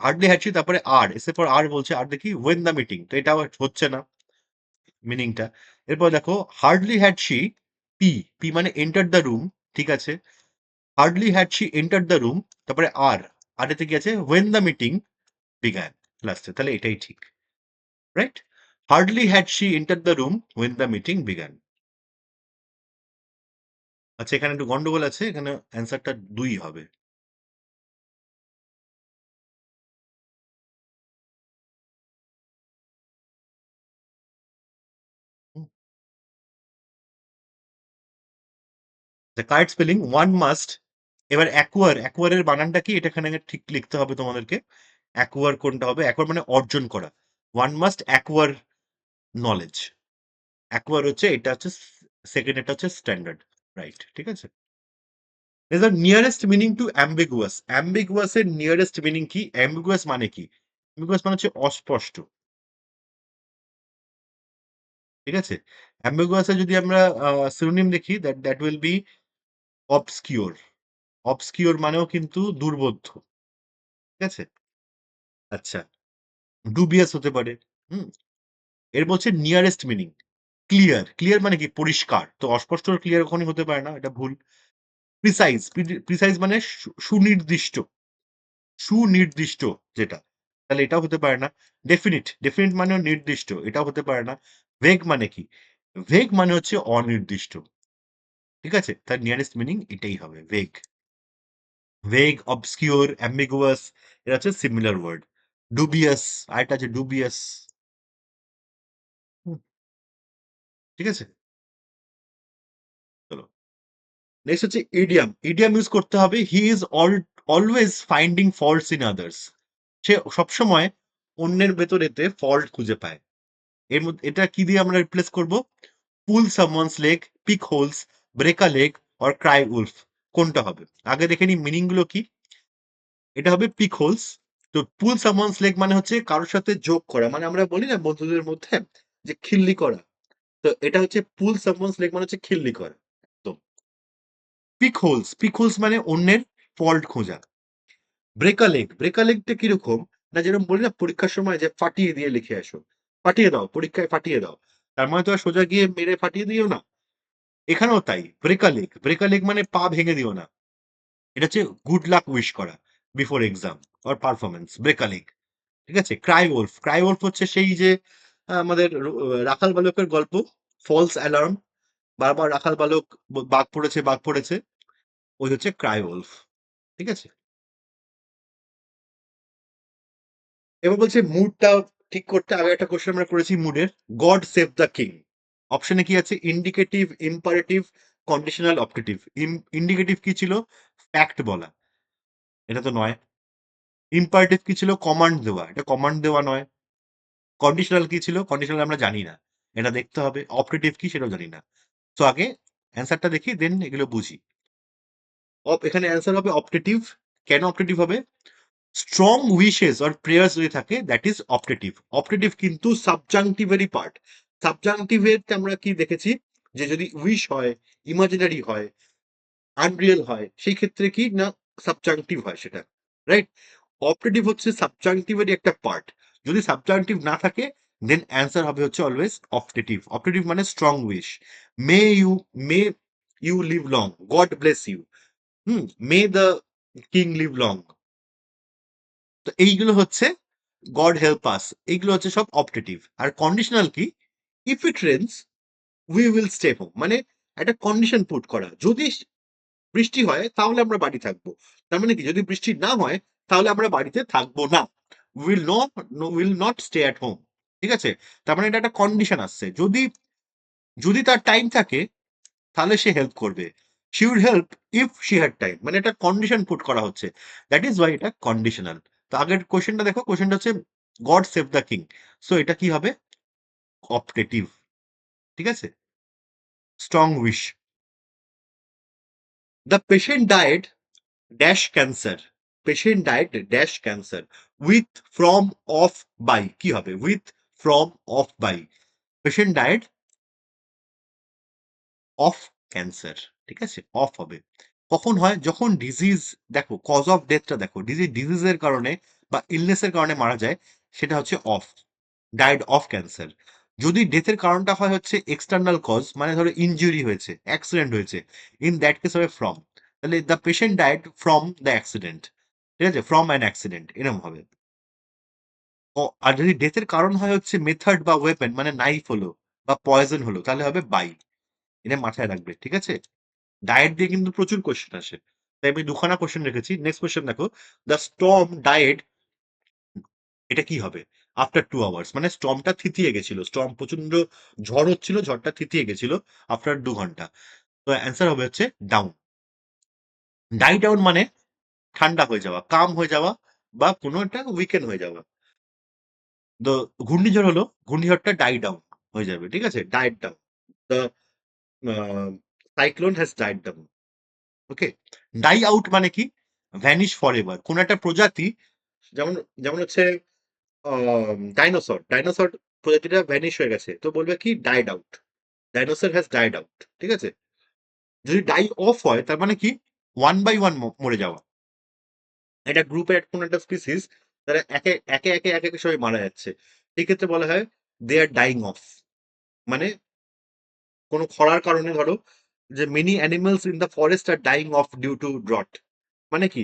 A: hardly had she, তারপরে আর এসে পর আর বলছে, আর দেখি হোয়েন দ্য মিটিং, তো এটা আবার হচ্ছে না মিনিংটা। এরপর দেখো hardly had she, P, P মানে এন্টার দ্য রুম, ঠিক আছে। Hardly had she enter the room, তারপরে আর, আর এতে কি আছে? হোয়েন দ্য মিটিং বিগান লাস্টে, তাহলে এটাই ঠিক, right. Hardly had she enter the room when the meeting began. আচ্ছা, এখানে একটু গন্ডগোল আছে, এখানে অ্যান্সারটা 2 হবে। The correct spelling one must. এবার অ্যাকুয়ার, অ্যাকুয়ারের বানানটা কি এটা এখানে ঠিক লিখতে হবে তোমাদেরকে। অ্যাকুয়ার কোনটা হবে? অ্যাকুয়ার মানে অর্জন করা। One must acquire knowledge. Acquire হচ্ছে এটা, হচ্ছে সেকেন্ড, এটা হচ্ছে স্ট্যান্ডার্ড, রাইট, ঠিক আছে। Is the nearest meaning to ambiguous. Ambiguous এর নিয়ারেস্ট মিনিং কি? অ্যাম্বিগুয়াস মানে কি? অ্যাম্বিগুয়াস মানে হচ্ছে অস্পষ্ট, ঠিক আছে। অ্যাম্বিগুয়াস এর যদি আমরা সিনোনিম দেখি, that that will be obscure. Obscure মানেও কিন্তু দুর্বোধ্য, ঠিক আছে। আচ্ছা, ডুবিয়াস হতে পারে। হুম। এর বলছে নিয়ারেস্ট মিনিং ক্লিয়ার। ক্লিয়ার মানে কি? পরিষ্কার। তো অস্পষ্ট ক্লিয়ার কখনই হতে পারে না, এটা ভুল। প্রিসাইজ, প্রিসাইজ মানে সুনির্দিষ্ট, সুনির্দিষ্ট যেটা, তাহলে এটাও হতে পারে না। ডেফিনিট, ডেফিনিট মানেও নির্দিষ্ট, এটাও হতে পারে না। ভেগ মানে কি? ভেগ মানে হচ্ছে অনির্দিষ্ট, ঠিক আছে। তার নিয়ারেস্ট মিনিং এটাই হবে, ভেগ। ভেগ, অবস্কিউর, অ্যাম্বিগুয়াস, এটা হচ্ছে সিমিলার ওয়ার্ড। ডুবিয়াস, আরেকটা আছে ডুবিয়াস, ঠিক আছে। চলো, নেক্সট হচ্ছে ইডিয়াম। ইডিয়াম ইউজ করতে হবে, he is always finding faults in others. সে সবসময় অন্যের ভেতরেতে ফল্ট খুঁজে পায়। এর মধ্যে এটা কি দিয়ে আমরা রিপ্লেস করব? Pull someone's leg, pick holes, break a leg, or cry wolf. কোনটা হবে? আগে দেখে নি মিনিং গুলো কি। এটা হবে পিক হোলস। তো পুল সামওয়ানস লেগ মানে হচ্ছে কারোর সাথে যোগ করা, মানে আমরা বলি না বন্ধুদের মধ্যে যে খিল্লি করা। তো এটা হচ্ছে পুল সামওয়ানস লেগ মানে হচ্ছে খিল্লি করা। তো পিক হোলস, পিক হোলস মানে অন্যের ফল্ট খোঁজা। ব্রেক আ লেগ, ব্রেক আ লেগটা কিরকম? না, যেরকম বলি না পরীক্ষার সময় যে ফাটিয়ে দিয়ে লিখে আসো, ফাটিয়ে দাও পরীক্ষায়, ফাটিয়ে দাও। তার মানে তো আর সোজা গিয়ে মেরে ফাটিয়ে দিও না। এখানেও তাই, break a leg, break a leg মানে পা ভেঙে দিও না। এটা হচ্ছে গুড লাক উইশ করা before exam or performance, break a leg, ঠিক আছে। ক্রাই ওলফ, ক্রাই ওলফ হচ্ছে সেই যে আমাদের রাখাল বালকের গল্প, ফলস অ্যালার্ম, বারবার রাখাল বালক বাঘ পড়েছে, বাঘ পড়েছে, ওই হচ্ছে ক্রাই ওলফ, ঠিক আছে। এবার বলছে মুডটা ঠিক করতে, আগে একটা কোশ্চেন আমরা করেছি মুডের। গড সেভ দ্য কিং, অপশনে কি আছে? Indicative, imperative, conditional, optative. Indicative কি ছিল? ফ্যাক্ট বলা, এটা তো নয়। ইম্পারেটিভ কি ছিল? কমান্ড দেওয়া, এটা কমান্ড দেওয়া নয়। কন্ডিশনাল কি ছিল? কন্ডিশনাল আমরা জানি না, এটা দেখতে হবে। অপটেটিভ কি সেটাও জানি না। তো আগে অ্যান্সারটা দেখি, দেন এগুলো বুঝি। এখানে অ্যান্সার হবে অপটেটিভ। কেন অপটেটিভ হবে? স্ট্রং উইশেস অর প্রেয়ার্স যদি থাকে, দ্যাট ইজ অপটেটিভ। অপটেটিভ কিন্তু সাবজাংটিভেরই পার্ট। সাবজাংটিভের আমরা কি দেখেছি, যে যদি উইশ হয়, ইমাজিনারি হয়, আনরিয়েল হয়, সেই ক্ষেত্রে কি না সাবজাংটিভ হয় সেটা, রাইট? অপটেটিভ হচ্ছে সাবজাংটিভেরই একটা পার্ট। যদি সাবজাংটিভ না থাকে, দেন অ্যান্সার হবে হচ্ছে অলওয়েজ অপটেটিভ। অপটেটিভ মানে strong wish. May you, may you live long, God bless you, may the king live long. তো এইগুলো হচ্ছে গড হেল্প আস, এইগুলো হচ্ছে সব অপটেটিভ। আর কন্ডিশনাল কি? If it rains we will stay home, মানে একটা কন্ডিশন পুট করা। যদি বৃষ্টি হয় তাহলে আমরা বাড়ি থাকবো, তার মানে কি যদি বৃষ্টি না হয় তাহলে আমরা বাড়িতে থাকবো না। Will not stay at home. ঠিক আছে? তার মানে এটা একটা কন্ডিশন আসছে। যদি যদি তার টাইম থাকে তাহলে সে হেল্প করবে। She would help if she had time, মানে একটা কন্ডিশন পুট করা হচ্ছে। দ্যাট ইজ ওয়াই এটা কন্ডিশনাল। তো আগের কোশ্চেনটা দেখো, কোশ্চেনটা হচ্ছে God save the king. So এটা কি হবে? অপটেটিভ। ঠিক আছে? Strong wish. The patient died dash cancer. Patient died dash cancer with, from, of, by. কি হবে? With, from, of, by. Patient died of cancer. ঠিক আছে? অফ হবে। কখন হয়? যখন ডিজিজ, দেখো কজ অফ ডেথটা দেখো, ডিজিজের কারণে বা ইলনেসের কারণে মারা যায়, সেটা হচ্ছে অফ, ডায়েড অফ ক্যান্সার। যদি ডেথের কারণটা হয় হচ্ছে এক্সটার্নাল কজ, মানে ধরো ইনজুরি হয়েছে, অ্যাক্সিডেন্ট হয়েছে, ইন দ্যাট কেস হবে ফ্রম। তাহলে the patient died from the accident. ঠিক আছে? ফ্রম অ্যান অ্যাক্সিডেন্ট এরকম হবে। আর যদি ডেথের কারণ হয় হচ্ছে মেথড বা ওয়েপন, মানে নাইফ হলো বা পয়জন হলো, তাহলে হবে বাই। এটা মাথায় রাখবে। ঠিক আছে? ডায়েট দিয়ে কিন্তু প্রচুর কোশ্চেন আসে, তাই আমি দুখানা কোশ্চেন রেখেছি। নেক্সট কোশ্চেন দেখো, দ্য স্টর্ম ডায়েড, এটা কি হবে? আফটার 2 আওয়ার্স, মানে স্টর্মটা থিতিয়ে গেছিল, স্টর্ম প্রচন্ড ঝড় হচ্ছিল, ঝড়টা থিতিয়ে গেছিল আফটার 2 ঘন্টা। তো অ্যান্সার হবে হচ্ছে ডাউন। ডাই ডাউন মানে ঠান্ডা হয়ে যাওয়া, কাম হয়ে যাওয়া, বা কোনো একটা উইকেন্ড হয়ে যাওয়া। তো ঘূর্ণিঝড় হলো, ঘূর্ণিঝড়টা ডাই ডাউন হয়ে যাবে। ঠিক আছে? Died down. The cyclone has died down. Okay. Die out মানে কি? Vanish forever. কোন একটা প্রজাতি, যেমন যেমন হচ্ছে ডাইনোসর, ডাইনোসর প্রজাতিটা ভ্যানিশ হয়ে গেছে, তো বলবে কি? Died out. Dinosaur has died out. ঠিক আছে? যদি ডাই অফ হয়, তার মানে কি? ওয়ান বাই ওয়ান মরে যাওয়া। এটা গ্রুপের কোন একটা স্পিসিস, তারা একে একে একে একে একে সবাই মারা যাচ্ছে, এই ক্ষেত্রে বলা হয় দে আর ডাইং অফ। মানে কোনো খরার কারণে, ধরো যে many animals in the forest are dying off due to drought, মানে কি?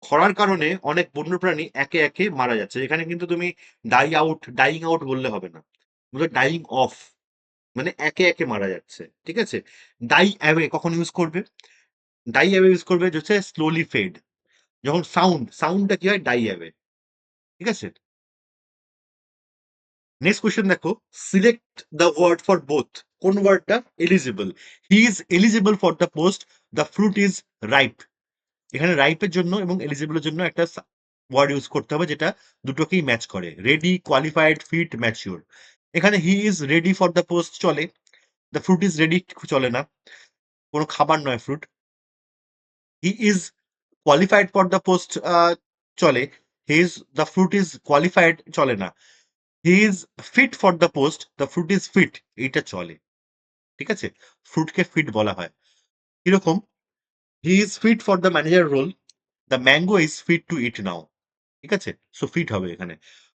A: খরার কারণে অনেক বন্যপ্রাণী একে একে মারা যাচ্ছে। এখানে কিন্তু তুমি ডাইং আউট বললে হবে না, বলবে ডাইং অফ, মানে একে একে মারা যাচ্ছে। ঠিক আছে? ডাই অ্যাওয়ে কখন ইউজ করবে? ডাই অ্যাওয়ে ইউজ করবে যে হচ্ছে স্লোলি ফেড। যখন সাউন্ডটা কি হয়? Die away. ঠিক আছে? নেক্সট কোয়েশ্চেন দেখো, select the word for both. কোন ওয়ার্ডটা? Eligible. He is eligible for the post, the fruit is ripe. এখানে রাইপের জন্য এবং এলিজিবলের জন্য একটা ওয়ার্ড ইউজ করতে হবে যেটা দুটোকেই ম্যাচ করে। Ready, qualified, fit, mature. এখানে he is ready for the post চলে, দ্য ফ্রুট ইজ রেডি চলে না, কোনো খাবার নয় fruit. He is qualified for the post চলে, he is the fruit is qualified চলে না। He is fit for the post, the fruit is fit, এইটা চলে। ঠিক আছে? ফ্রুটকে ফিট বলা হয়। কিরকম? He is fit for the manager role, the mango is fit to eat now. ঠিক আছে? সো ফিট হবে এখানে।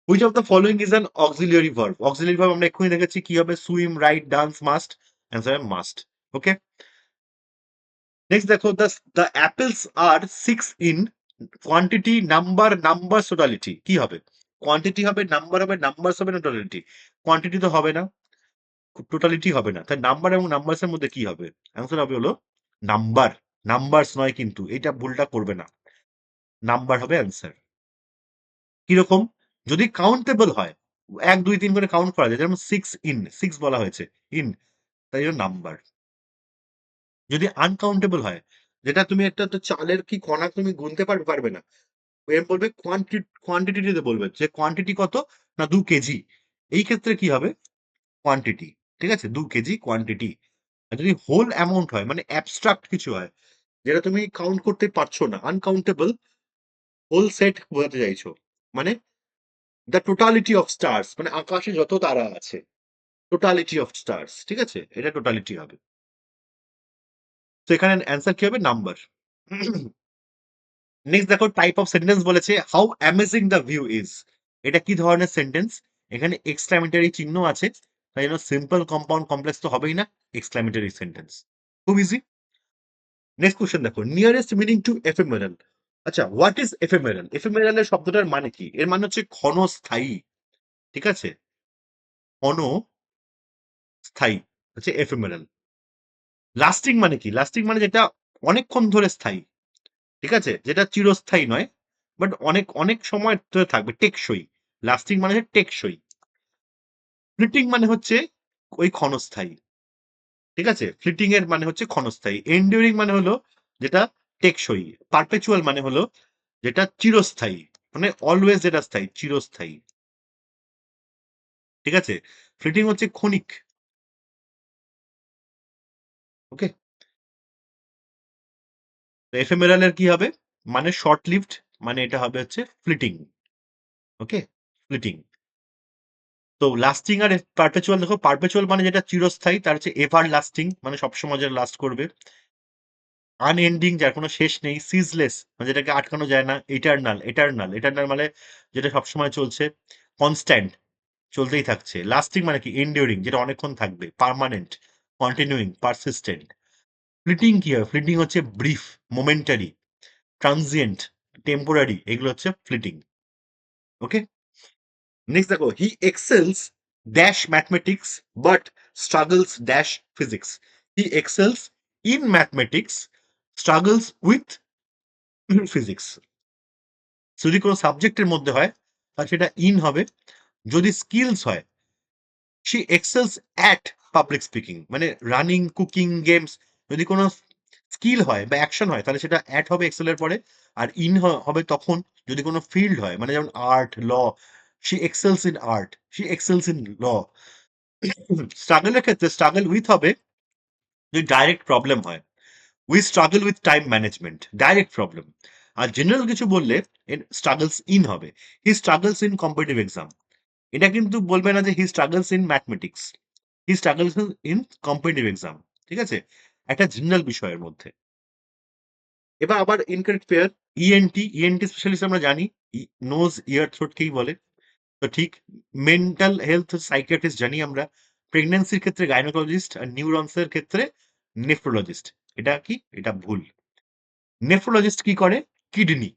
A: Which of the following is an auxiliary verb? Auxiliary verb আমরা এক্ষুনি দেখেছি কি হবে? Swim, ride, dance, must. Answer must. Okay. Next দেখো, the apples are 6 in quantity, number, numbers, totality. কি হবে? কোয়ান্টিটি হবে, নাম্বার হবে, নাম্বারস হবে না টোটালিটি? কোয়ান্টিটি তো হবে না, টোটালিটি হবে না, তাই নাম্বার এবং নাম্বারস এর মধ্যে কি হবে? অ্যান্সার হবে হলো নাম্বার। নাম্বারস নয় কিন্তু, এটা ভুলটা করবে না, নাম্বার হবে অ্যান্সার। কিরকম? যদি কাউন্টেবল হয়, 1 2 3 করে কাউন্ট করা যায়, যেমন 6 ইন, 6 বলা হয়েছে, ইন, তাই জন্য নাম্বার। যদি আনকাউন্টেবল হয়, যেটা তুমি একটা তো চালের কি কণা তুমি গুনতে পারবে পারবে না, এম বলবে কোয়ান্টিটিতে বলবে যে কোয়ান্টিটি কত, না 2 কেজি, এই ক্ষেত্রে কি হবে কোয়ান্টিটি, ঠিক আছে 2 কেজি কোয়ান্টিটি। আর যদি হোল অ্যামাউন্ট হয় মানে অ্যাবস্ট্রাক্ট কিছু হয়, যেটা তুমি কাউন্ট করতে পারছো না, আনকাউন্টেবল, হোল সেট বোঝাতে চাইছো, মানে দ্য টোটালিটি অফ স্টার্স, মানে আকাশে যত তারা আছে, টোটালিটি অফ স্টার্স, ঠিক আছে, এটা টোটালিটি হবে। তো এখানে অ্যান্সার কি হবে, নাম্বার। নেক্সট দেখো টাইপ অফ সেন্টেন্স বলেছে how amazing the view is. এটা কি ধরনের সেন্টেন্স, এখানে এক্সক্লামেটরি চিহ্ন আছে, তাই জন্য সিম্পল কম্পাউন্ড কমপ্লেক্স তো হবেই না, এক্সক্লামেটরি সেন্টেন্স, খুব ইজি। নেক্সট কোশ্চেন দেখো, নিয়ারেস্ট মিনিং টু এফেমেরাল। আচ্ছা, হোয়াট ইজ এফেমেরাল? এফেমেরাল এর শব্দটার মানে কি? এর মানে হচ্ছে ক্ষণস্থায়ী, ঠিক আছে, ক্ষণস্থায়ী হচ্ছে এফেমেরাল। লাস্টিং মানে কি? লাস্টিং মানে যেটা অনেকক্ষণ ধরে স্থায়ী, ঠিক আছে, যেটা চিরস্থায়ী নয়, বাট অনেক অনেক সময় ধরে থাকবে, টেকসই। লাস্টিং মানে হচ্ছে টেকসই। ফ্লিটিং মানে হচ্ছে ওই ক্ষণস্থায়ী, ঠিক আছে, ফ্লিটিং এর মানে হচ্ছে ক্ষণস্থায়ী। এন্ডিউরিং মানে হলো যেটা টেকসই। পারপেচুয়াল মানে হলো যেটা চিরস্থায়ী, মানে অলওয়েজ, যেটা স্থায়ী, চিরস্থায়ী, ঠিক আছে। ফ্লিটিং হচ্ছে ক্ষণিক, ওকে। এফেমেরাল এর কি হবে, মানে শর্ট লিভড, মানে এটা হবে হচ্ছে ফ্লিটিং, ওকে, ফ্লিটিং। তো লাস্টিং আর পারপেচুয়াল, দেখো পারপেচুয়াল মানে যেটা চিরস্থায়ী, তার হচ্ছে এভার লাস্টিং, মানে সবসময় যেটা লাস্ট করবে। আনএন্ডিং, যার কোনো শেষ নেই। সিজলেস মানে যেটাকে আটকানো যায় না। ইটার্নাল, এটার্নাল, এটার্নাল মানে যেটা সবসময় চলছে। কনস্ট্যান্ট, চলতেই থাকছে। লাস্টিং মানে কি, এন্ডিউরিং, যেটা অনেকক্ষণ থাকবে। Permanent, continuing, persistent. ফ্লিটিং কি হয়, ফ্লিটিং হচ্ছে ব্রিফ, মোমেন্টারি, ট্রানজিয়েন্ট, টেম্পোরারি, এগুলো হচ্ছে ফ্লিটিং, ওকে। নেক্সট দেখো, he excels dash mathematics but struggles dash physics. He excels in mathematics, struggles with physics. যদি কোনো সাবজেক্টের মধ্যে হয় তাহলে সেটা ইন হবে। যদি স্কিলস হয়, she excels at public speaking, মানে রানিং, কুকিং, গেমস, যদি কোনো স্কিল হয় বা অ্যাকশন হয় তাহলে সেটা অ্যাট হবে এক্সেলের পরে। আর ইন হবে তখন যদি কোনো ফিল্ড হয়, মানে যেমন art, law, she excels in art, she excels in law. স্ট্রাগলের ক্ষেত্রে স্ট্রাগল উইথ হবে যদি ডাইরেক্ট প্রবলেম হয়। We struggle with time management, direct problem. আর জেনারেল কিছু বললে স্ট্রাগলস ইন হবে। He struggles in competitive exam, এটা কিন্তু বলবে না যে he struggles in mathematics, he struggles in competitive exam, ঠিক আছে, একটা জেনারেল বিষয়ের মধ্যে। এবার আবার incorrect pair. ENT, ENT specialist আমরা জানি নোজ, ইয়ার, থ্রোটকেই বলে, তো ঠিক। মেন্টাল হেলথ সাইকিয়াট্রিস্ট জানি আমরা। প্রেগন্যান্সির ক্ষেত্রে গাইনোকোলজিস্ট, আর নিউরনসের ক্ষেত্রে নেফ্রোলজিস্ট। এটা কি, এটা ভুল। নেফ্রোলজিস্ট কি করে, কিডনি,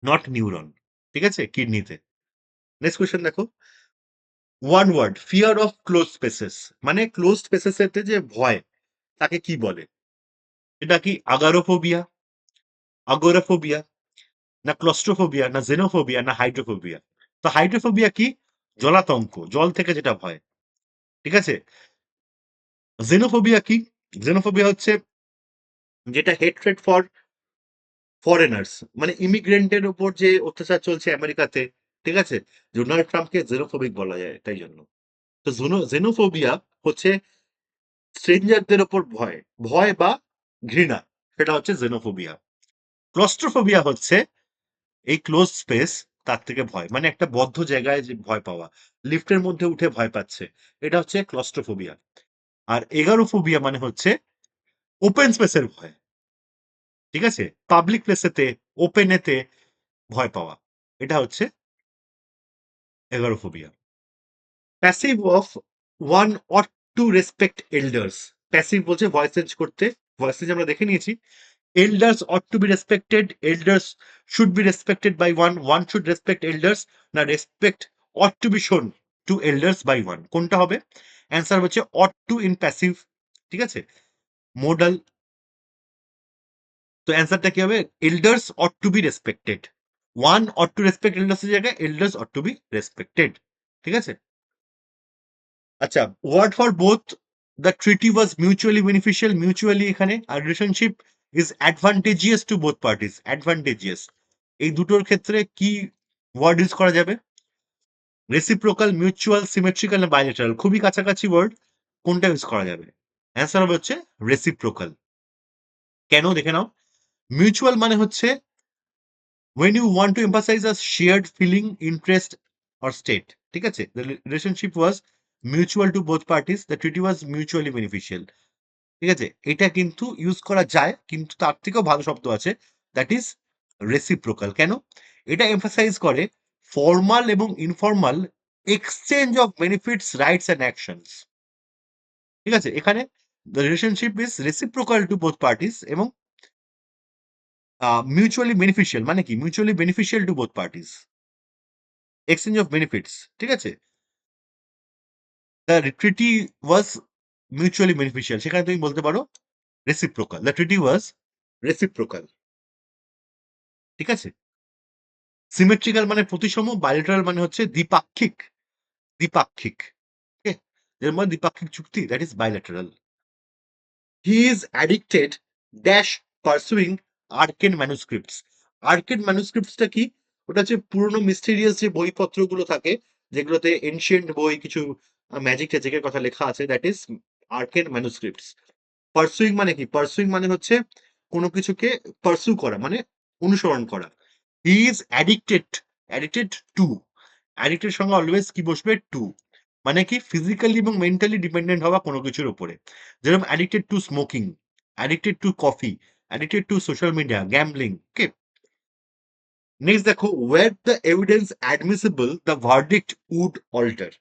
A: নট নিউরন, ঠিক আছে, কিডনিতে। নেক্সট কোয়েশ্চেন দেখো, one word, fear of close spaces, মানে ক্লোজ স্পেসেস এতে যে ভয়, তাকে কি বলে? এটা কি আগারোফোবিয়া, আগোরাফোবিয়া, না ক্লস্ট্রোফোবিয়া, না জেনোফোবিয়া, না হাইড্রোফোবিয়া? তো হাইড্রোফোবিয়া কি, জলাতঙ্ক, জল থেকে যেটা ভয়, ঠিক আছে। জেনোফোবিয়া কি, জেনোফোবিয়া হচ্ছে যেটা হেট্রেড ফর ফরেনার্স, মানে ইমিগ্রেন্টের উপর যে অত্যাচার চলছে আমেরিকাতে, ঠিক আছে, ডোনাল্ড ট্রাম্পকে জেনোফোবিক বলা যায় তাই জন্য। তো জেনোফোবিয়া হচ্ছে স্ট্রেঞ্জারদের ওপর ভয়, ভয় বা ঘৃণা, সেটা হচ্ছে জেনোফোবিয়া। ক্লস্ট্রোফোবিয়া হচ্ছে এই ক্লোজ স্পেস, তার থেকে ভয়, মানে একটা বদ্ধ জায়গায় যে ভয় পাওয়া, লিফটের মধ্যে উঠে ভয় পাচ্ছে, এটা হচ্ছে ক্লস্ট্রোফোবিয়া। আর এগারোফোবিয়া মানে হচ্ছে ওপেন স্পেসের ভয়, ঠিক আছে, পাবলিক প্লেসেতে, ওপেনেতে ভয় পাওয়া, এটা হচ্ছে agoraphobia. Passive of one ought to respect elders. Passive বলছে ভয়েস চেঞ্জ করতে, ভয়েস চেঞ্জ আমরা দেখে নিয়েছি। Elders ought to be respected, elders should be respected by one, one should respect elders, না respect ought to be shown to elders by one, কোনটা হবে? অ্যান্সার হচ্ছে অট টু ইন প্যাসিভ, ঠিক আছে, মোডাল। তো অ্যান্সারটা কি হবে, elders ought to be respected, one ought to respect elders এর জায়গায় elders ought to be respected, ঠিক আছে। আচ্ছা, word for both the treaty was mutually beneficial, mutually এখানে, আর relationship is advantageous to both parties, advantageous, এই দুটোর ক্ষেত্রে কি ওয়ার্ড ইউজ করা যাবে? রেসিপ্রোকাল, মিউচুয়াল, সিমেট্রিক্যাল না বাইলেটারাল, খুবই কাছাকাছি ওয়ার্ড, কোনটা ইউজ করা যাবে? অ্যান্সার হবে হচ্ছে রেসিপ্রোকাল। কেন দেখে নাও। মিউচুয়াল মানে হচ্ছে when you want to emphasize a shared feeling, interest or state, ঠিক আছে? The relationship was mutual to both parties, the treaty was mutually beneficial, ঠিক আছে? এটা কিন্তু ইউজ করা যায়, কিন্তু তার থেকেও ভালো শব্দ আছে, দ্যাট ইজ রেসিপ্রোকাল। কেন? এটা এমফাসাইজ করে ফর্মাল এবং informal exchange of benefits, rights and actions, ঠিক আছে? এখানে the relationship is reciprocal two both parties এবং মিউচুয়ালি বেনিফিশিয়াল মানে কি? Mutually beneficial to both parties, exchange of benefits, ঠিক আছে? The treaty was mutually beneficial, সেখানে তুমি বলতে পারো reciprocal, the treaty was reciprocal, ঠিক আছে? সিমেট্রিক্যাল মানে প্রতিসম, বাইলেটারাল মানে হচ্ছে দ্বিপাক্ষিক, দ্বিপাক্ষিক, ওকে? এর মানে দ্বিপাক্ষিক চুক্তি, that is bilateral. He is addicted dash pursuing arcane manuscripts. Arcane ম্যানুস্ক্রিপ্টসটা কি? ওটা হচ্ছে পুরনো মিস্টেরিয়াস যে বইপত্রগুলো থাকে, যেগুলোতে এনশিয়েন্ট বই, কিছু ম্যাজিক ট্যাজিকের কথা লেখা আছে, দ্যাট ইজ আর্কেন ম্যানুস্ক্রিপ্টস। পারসুইং মানে কি? পারসুইং মানে হচ্ছে কোনো কিছুকে পারসু করা, মানে অনুসরণ করা। হি is addicted, addicted to, addicted সঙ্গে অলওয়েজ কি বসবে? টু, মানে কি ফিজিক্যালি এবং মেন্টালি ডিপেন্ডেন্ট হওয়া কোনো কিছুর উপরে। যেরকম addicted to smoking, addicted to coffee, addicted to social media, gambling, okay? Next দেখো, were the evidence admissible the verdict would alter.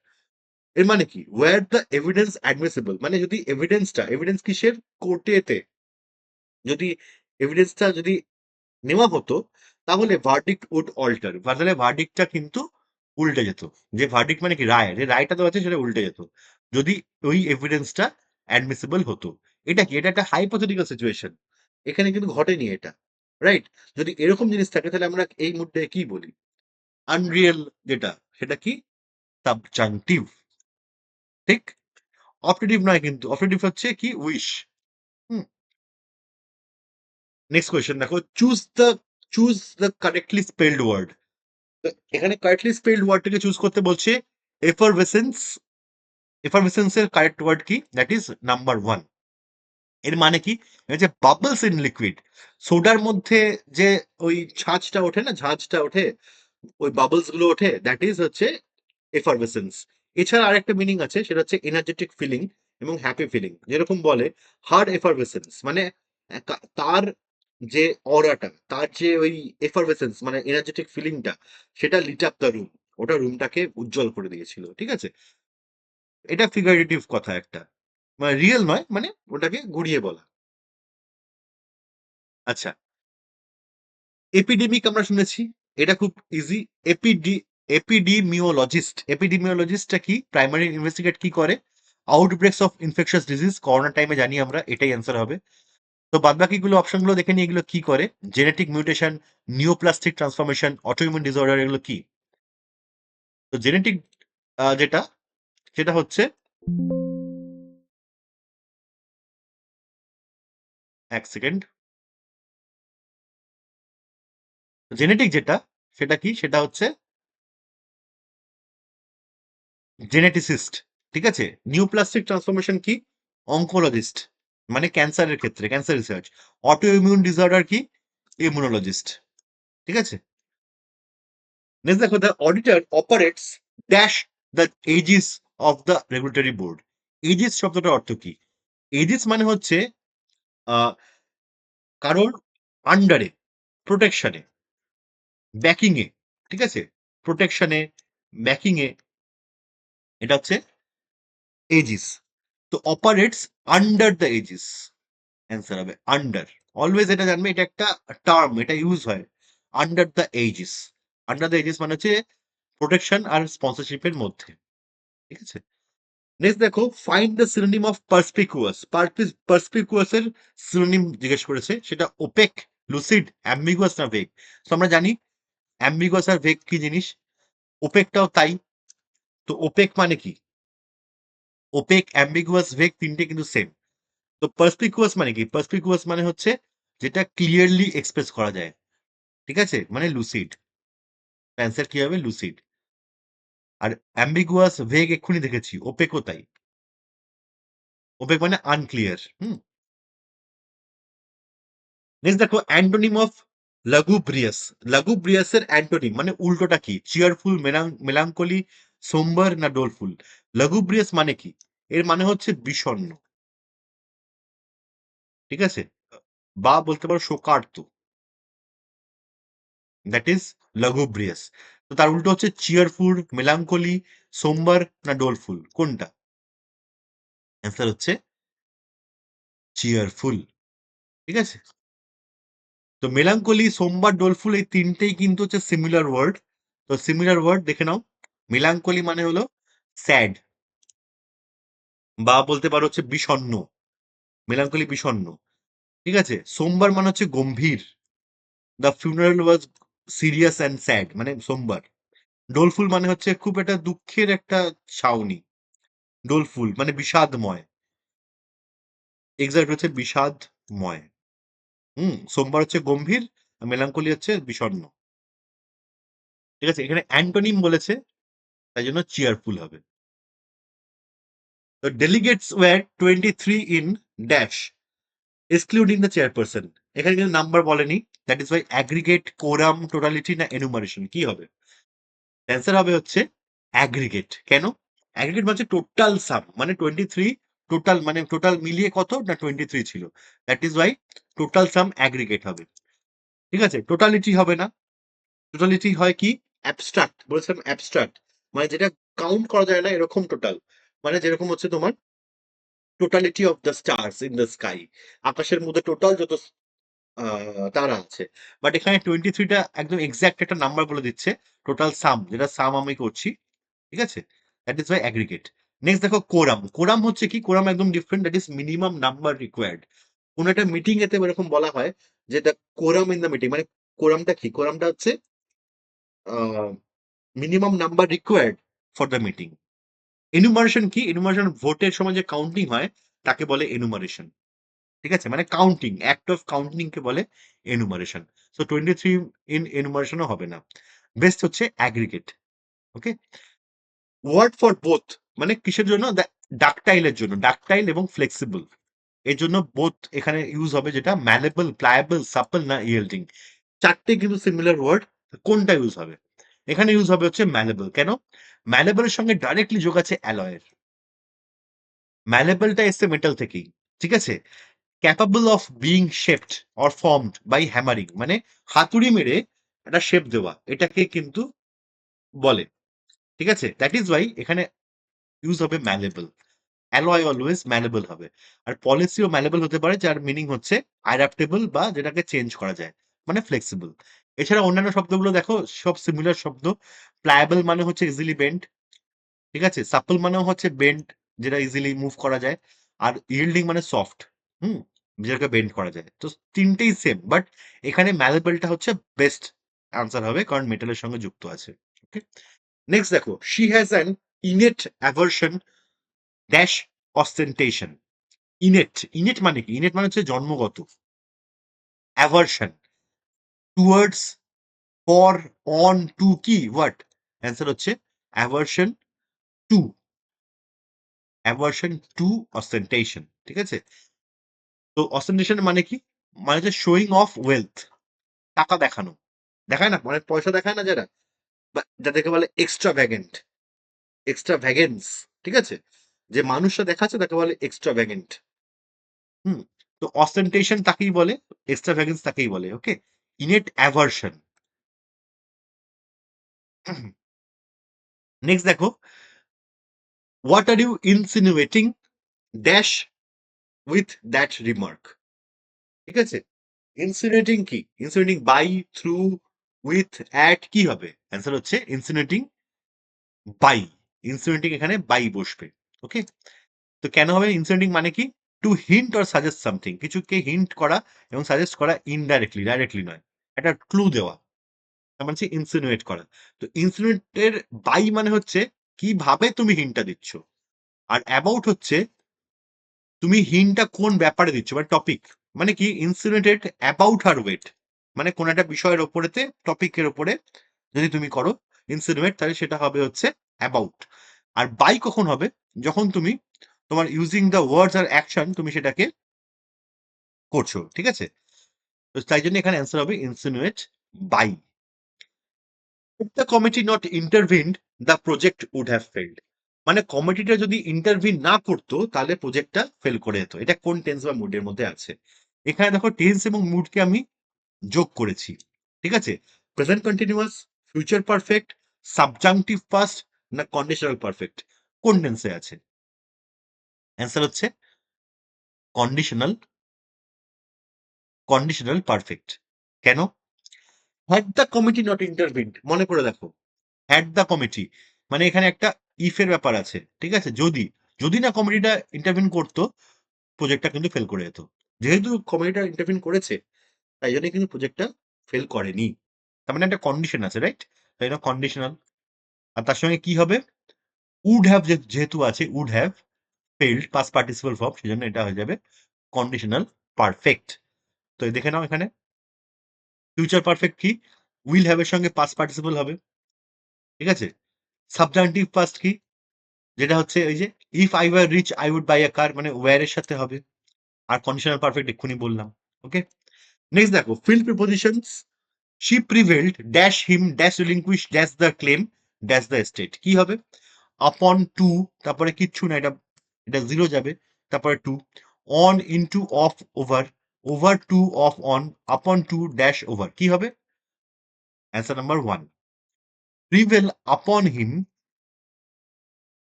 A: এর মানে কি? ওয়্যার দ্য এভিডেন্স অ্যাডমিসিবল মানে যদি এভিডেন্সটা, এভিডেন্স কিসের? কোর্টেতে যদি এভিডেন্সটা যদি নেওয়া হতো, তাহলে ভার্ডিক্ট উড অল্টার, তাহলে ভার্ডিক্টটা কিন্তু উল্টে যেত। যে ভার্ডিক্ট মানে কি? রায়, যে রায়টা দেওয়া আছে সেটা উল্টে যেত যদি ওই এভিডেন্সটা অ্যাডমিসিবল হতো। এটা কি? এটা একটা হাইপোথেটিক্যাল সিচুয়েশন, এখানে কিন্তু ঘটেনি এটা, রাইট? যদি এরকম জিনিস থাকে তাহলে আমরা এই মুহূর্তে কি বলি? আনরিয়েল, যেটা সেটা কি? সাবজাংটিভ, ঠিক? অপটেটিভ নয়, কিন্তু অপটেটিভ হচ্ছে কি? উইশ। হুম। নেক্সট কোয়েশ্চেন দেখো, choose the correctly spelled word. এখানে কারেক্টলি স্পেলড ওয়ার্ডটাকে চুজ করতে বলছে। এফারভেসেন্স, এফারভেসেন্সের কারেক্ট ওয়ার্ড কি? That is number 1। এর মানে কি? এই যে বাবলস ইন লিকুইড, সোডার মধ্যে যে ওই ছাঁচটা ওঠে না, ঝাঁঝটা ওঠে, ওই বাবলস গুলো ওঠে, দ্যাট ইজ হচ্ছে এফারভেসেন্স। এছাড়া আরেকটা মিনিং আছে, সেটা হচ্ছে এনার্জেটিক ফিলিং এবং হ্যাপি ফিলিং। যেরকম বলে হার্ড এফারভেসেন্স মানে তার যে অরাটা, তার যে ওই এফারভেসেন্স মানে এনার্জেটিক ফিলিংটা, সেটা লিট আপ দ্য রুম, ওটা রুমটাকে উজ্জ্বল করে দিয়েছিল, ঠিক আছে? এটা ফিগারেটিভ কথা একটা, মানে রিয়েল নয়, মানে ওটাকে ঘুরিয়ে বলা। আচ্ছা, এপিডেমিক আমরা শুনেছি, এটা খুব ইজি। এপিডিমিওলজিস্ট, এপিডেমিওলজিস্টটা কি? প্রাইমারি ইনভেস্টিগেট কি করে? আউটব্রেকস অফ ইনফেকশাস ডিজিজ, করোনা টাইমে জানি আমরা, এটাই অ্যান্সার হবে। তো বাদবাকিগুলো অপশনগুলো দেখে নিই, এগুলো কি করে? Genetic mutation, neoplastic transformation, autoimmune disorder, এগুলো কি? তো জেনেটিক যেটা, সেটা হচ্ছে, এক সেকেন্ড, জেনেটিক যেটা, সেটা কি? সেটা হচ্ছে জেনেটিসিস্ট, ঠিক আছে? নিউপ্লাস্টিক ট্রান্সফরমেশন কি? অঙ্কোলজিস্ট, মানে ক্যান্সারের ক্ষেত্রে, cancer research. Auto immune disorder কি? ইমিউনোলজিস্ট, ঠিক আছে? নেক্সট দেখো, the auditor operates dash the aegis of the regulatory board. Aegis শব্দটার অর্থ কি? এজিস মানে হচ্ছে আহ, কারোর আন্ডারে, প্রোটেকশনে, ব্যাকিং এ, ঠিক আছে? প্রোটেকশনে, ব্যাকিং এ, এটা হচ্ছে এজিস। তো operates under the aegis, answer হবে আন্ডার। অলওয়েজ এটা জানবে, এটা একটা টার্ম, এটা ইউজ হয়। Under the aegis, under the aegis মানে হচ্ছে প্রোটেকশন আর স্পন্সরশিপের মধ্যে, ঠিক আছে? নেক্সট দেখো, ফাইন্ড দ্য সিনোনিম অফ পার্সপিকুয়াস। পার্সপিকুয়াস এর সিনোনিম জিজ্ঞেস করেছে, সেটা ওপেক, লুসিড, অ্যাম্বিগুয়াস না ভেগ। তো আমরা জানি অ্যাম্বিগুয়াস আর ভেগ কি জিনিস, ওপেকটাও তাই। তো ওপেক মানে কি? ওপেক, অ্যাম্বিগুয়াস, ভেগ তিনটে কিন্তু সেম। তো পার্সপিকুয়াস মানে কি? পার্সপিকুয়াস মানে হচ্ছে যেটা ক্লিয়ারলি এক্সপ্রেস করা যায়। ঠিক আছে? মানে লুসিড। অ্যান্সার কি হবে? লুসিড। আর অ্যাম্বিগুয়াস, ভেগ এক্ষুনি দেখেছি। ওপেকও তাই। ওপেক মানে আনক্লিয়ার। হুম? নেক্সট দেখো অ্যান্টোনিম অফ লাগুব্রিয়াস। লাগুব্রিয়াসের অ্যান্টোনিম মানে উল্টোটা কি? চিয়ারফুল, মেলাঙ্কলি, সোম্বার না ডোলফুল? লাগুব্রিয়াস মানে কি? এর মানে হচ্ছে বিষণ্ণ। ঠিক আছে? বা বলতে পারো শোকার্ত। That is লাগুব্রিয়াস। তো তার উল্টো হচ্ছে চিয়ারফুল, মেলাঙ্কলি, সোম্বার না ডোলফুল? কোনটা? অ্যান্সার হচ্ছে চিয়ারফুল। ঠিক আছে? তো মেলাঙ্কলি, সোমবার, ডোলফুল এই তিনটেই কিন্তু হচ্ছে সিমিলার ওয়ার্ড। তো সিমিলার ওয়ার্ড দেখে নাও। মেলাঙ্কলি মানে হলো স্যাড, বা বলতে পারো হচ্ছে বিষণ্ণ। মেলাঙ্কলি বিষণ্ণ। ঠিক আছে? সোমবার মানে হচ্ছে গম্ভীর। The funeral was serious and sad মানে সোমবার। ডোলফুল মানে হচ্ছে খুব একটা দুঃখের একটা ছাউনি। ডোলফুল মানে বিষাদময়। এক্সাক্ট হচ্ছে বিষাদময়। সোমবার হচ্ছে গম্ভীর, আর মেলাঙ্কলি হচ্ছে বিষণ্ণ। ঠিক আছে? এখানে অ্যান্টোনিম বলেছে, তাই জন্য চিয়ারফুল হবে। The delegates were 23 in dash, excluding the chairperson. এখানে কিন্তু নাম্বার বলেনি। That is Y aggregate, quorum, totality না এনুমারেশন কি হবে? অ্যান্সার হবে হচ্ছে অ্যাগ্রিগেট। কেন? অ্যাগ্রিগেট মানে টোটাল সাম, মানে 23 টোটাল, মানে টোটাল মিলিয়ে কত না 23 ছিল। That is Y total some aggregate হবে। ঠিক আছে? টোটালিটি হবে না। টোটালিটি হয় কি? অ্যাবস্ট্রাক্ট, বলেছিলাম অ্যাবস্ট্রাক্ট, মানে যেটা কাউন্ট করা যায় না এরকম টোটাল। মানে যেরকম হচ্ছে তোমার totality of the stars in the sky, আকাশের মধ্যে টোটাল যত তারা আছে। বাট এখানে 23টা একদম এক্সাক্ট একটা নাম্বার বলে দিচ্ছে, টোটাল সাম, যেটা সাম আমি করছি। ঠিক আছে? That is by aggregate. Next দেখো কোরাম। কোরাম হচ্ছে কি? কোরাম একদম different. That is minimum number required. কোন একটা মিটিং এতে এরকম বলা হয় যে the quorum in the meeting, মানে কোরামটা কি? কোরামটা হচ্ছে minimum number required for the meeting. Enumeration কি? এনুমারেশন ভোটের সময় যে কাউন্টিং হয় তাকে বলে এনুমারেশন। ঠিক আছে? মানে কাউন্টিং, অ্যাক্ট অফ কাউন্টিং কে বলে এনুমারেশন। সো 23 ইন এনুমারেশনও হবে না। বেস্ট হচ্ছে aggregate. Okay? Word for both মানে কিসের জন্য? ডাকটাইলের জন্য। ডাকটাইল এবং ফ্লেক্সিবল এর জন্য বোথ এখানে ইউজ হবে, যেটা ম্যালেবল, প্লায়েবল, সাপল না ইয়েল্ডিং। চারটে কিন্তু সিমিলার ওয়ার্ড। কোনটা ইউজ হবে? এখানে ইউজ হবে হচ্ছে ম্যালেবল। কেন? ম্যালেবলের সঙ্গে ডাইরেক্টলি যোগ আছে অ্যালয়ের। ম্যালেবলটা এসছে মেটাল থেকেই। ঠিক আছে? Capable of being shaped or formed by hammering মানে হাতুড়ি মেরে একটা শেপ দেওয়া, এটাকে কিন্তু বলে। ঠিক আছে? দ্যাট ইজ ওয়াই এখানে ইউজ হবে ম্যালেবল। অ্যালয় অলওয়েজ ম্যালেবল হবে। আর পলিসিও ম্যালেবল হতে পারে, যার মিনিং হচ্ছে অ্যাডাপ্টেবল বা যেটাকে চেঞ্জ করা যায়, মানে ফ্লেক্সিবল। এছাড়া অন্যান্য শব্দগুলো দেখো, সব সিমিলার শব্দ। প্লায়েবল মানে হচ্ছে ইজিলি বেন্ড। ঠিক আছে? সাপল মানেও হচ্ছে বেন্ড, যেটা ইজিলি মুভ করা যায়। আর ইল্ডিং মানে সফট। হুম? যেটাকে বেন্ড করা যায়। তো তিনটেই সেম, বাট এখানে ম্যালেবলটা হচ্ছে বেস্ট আনসার হবে, কারণ মেটালের সঙ্গে যুক্ত আছে। ওকে? নেক্সট দেখো, she has an innate aversion dash ostentation. Innate, innate মানে কি? ইনেট মানে হচ্ছে জন্মগত। Aversion towards, for, on, to কি? হোয়াট? অ্যান্সার হচ্ছে aversion to. Aversion to ostentation. ঠিক আছে? তো অস্টেন্টেশন মানে কি? মানে হচ্ছে শোয়িং অফ ওয়েলথ, টাকা দেখানো। দেখায় না? মানে পয়সা দেখায় না যারা? বা যাদেরকে বলে এক্সট্রা ভ্যাগেন্ট, এক্সট্রা ভ্যাগেন্স। ঠিক আছে? যে মানুষটা দেখাচ্ছে তাকে বলে এক্সট্রা ভ্যাগেন্ট। হুম? তো অস্টেন্টেশন তাকেই বলে, এক্সট্রা ভ্যাগেন্স তাকেই বলে। ওকে? Innate aversion. নেক্সট দেখো, what are you insinuating dash with that remark. ঠিক আছে? ইনসিনুয়েটিং কি? Insinuating by, through, with, at কি হবে? অ্যান্সার হচ্ছে ইনসিনুয়েটিং বাই। ইনসিনুয়েটিং এখানে বাই বসবে। ওকে? তো কেন হবে? ইনসিনুয়েটিং মানে কি? To hint or suggest something, কিছুকে হিন্ট করা এবং সাজেস্ট করা ইনডাইরেক্টলি, ডাইরেক্টলি নয়। একটা ক্লু দেওয়া, তার মানে হচ্ছে ইনসিনুয়েট করা। তো ইনসিনুয়েটের বাই মানে হচ্ছে কিভাবে তুমি হিন্টটা দিচ্ছ। আর অ্যাবাউট হচ্ছে তুমি হিনটা কোন ব্যাপারে দিচ্ছ, মানে টপিক। মানে কি ইনসিনুয়েটেড অ্যাবাউট হার ওয়েট, মানে কোন একটা বিষয়ের ওপরেতে, টপিকের ওপরে যদি তুমি করো ইনসিনুয়েট, তাহলে সেটা হবে হচ্ছে অ্যাবাউট। আর বাই কখন হবে, যখন তুমি তোমার ইউজিং দ্য ওয়ার্ডস আর অ্যাকশন তুমি সেটাকে করছো, ঠিক আছে। তো তাই জন্য এখানে অ্যান্সার হবে ইনসিনুয়েট by. If the committee not intervened, the project would have failed. মানে কমিটিটা যদি ইন্টারভিন না করতো তাহলে প্রজেক্টটা ফেল করে যেত। এটা কোন টেন্স বা মুডের মধ্যে আছে। এখানে দেখো টেন্স এবং মুডকে আমি যোগ করেছি, ঠিক আছে। Present continuous, future perfect, subjunctive past না কন্ডিশনাল পারফেক্ট, কোন টেন্সে আছে? অ্যান্সার হচ্ছে কন্ডিশনাল, কন্ডিশনাল পারফেক্ট। কেন? হ্যাড দ্য কমিটি নট ইন্টারভিনড, মনে করে দেখো, হ্যাড দ্য কমিটি মানে এখানে একটা ইফের ব্যাপার আছে, ঠিক আছে। যদি যদি না কমিটিটা ইন্টারভিন করতো, প্রজেক্টটা কিন্তু ফেল করে যেত। যেহেতু কমিটিটা ইন্টারভিন করেছে, তাই জন্য কিন্তু প্রজেক্টটা ফেল করেনি। তার মানে একটা কন্ডিশন আছে, রাইট? তাই না, কন্ডিশনাল। আর তার সঙ্গে কি হবে, উড হ্যাভ যেহেতু আছে, would have failed past participle form, সেজন্য এটা হয়ে যাবে কন্ডিশনাল পারফেক্ট। তো দেখে নাও এখানে ফিউচার পারফেক্ট কি, উইল হ্যাভ এর সঙ্গে পাস্ট পার্টিসিপল হবে, ঠিক আছে। সাবজান্টিভ পাস্ট কি, যেটা হচ্ছে ওই যে if I were rich I would buy a car, মানে ওয়্যার এর সাথে হবে। আর কন্ডিশনাল পারফেক্ট এক্ষুনি বললাম। ওকে, নেক্সট দেখো filled prepositions. She prevailed dash him dash relinquish dash the claim dash the state, কি হবে? আপন টু, তারপরে কিচ্ছু না, এটা এটা জিরো যাবে, তারপরে to. On into of over, over to of on, upon to dash over, কি হবে? Answer number one. প্রিভেল আপন হিম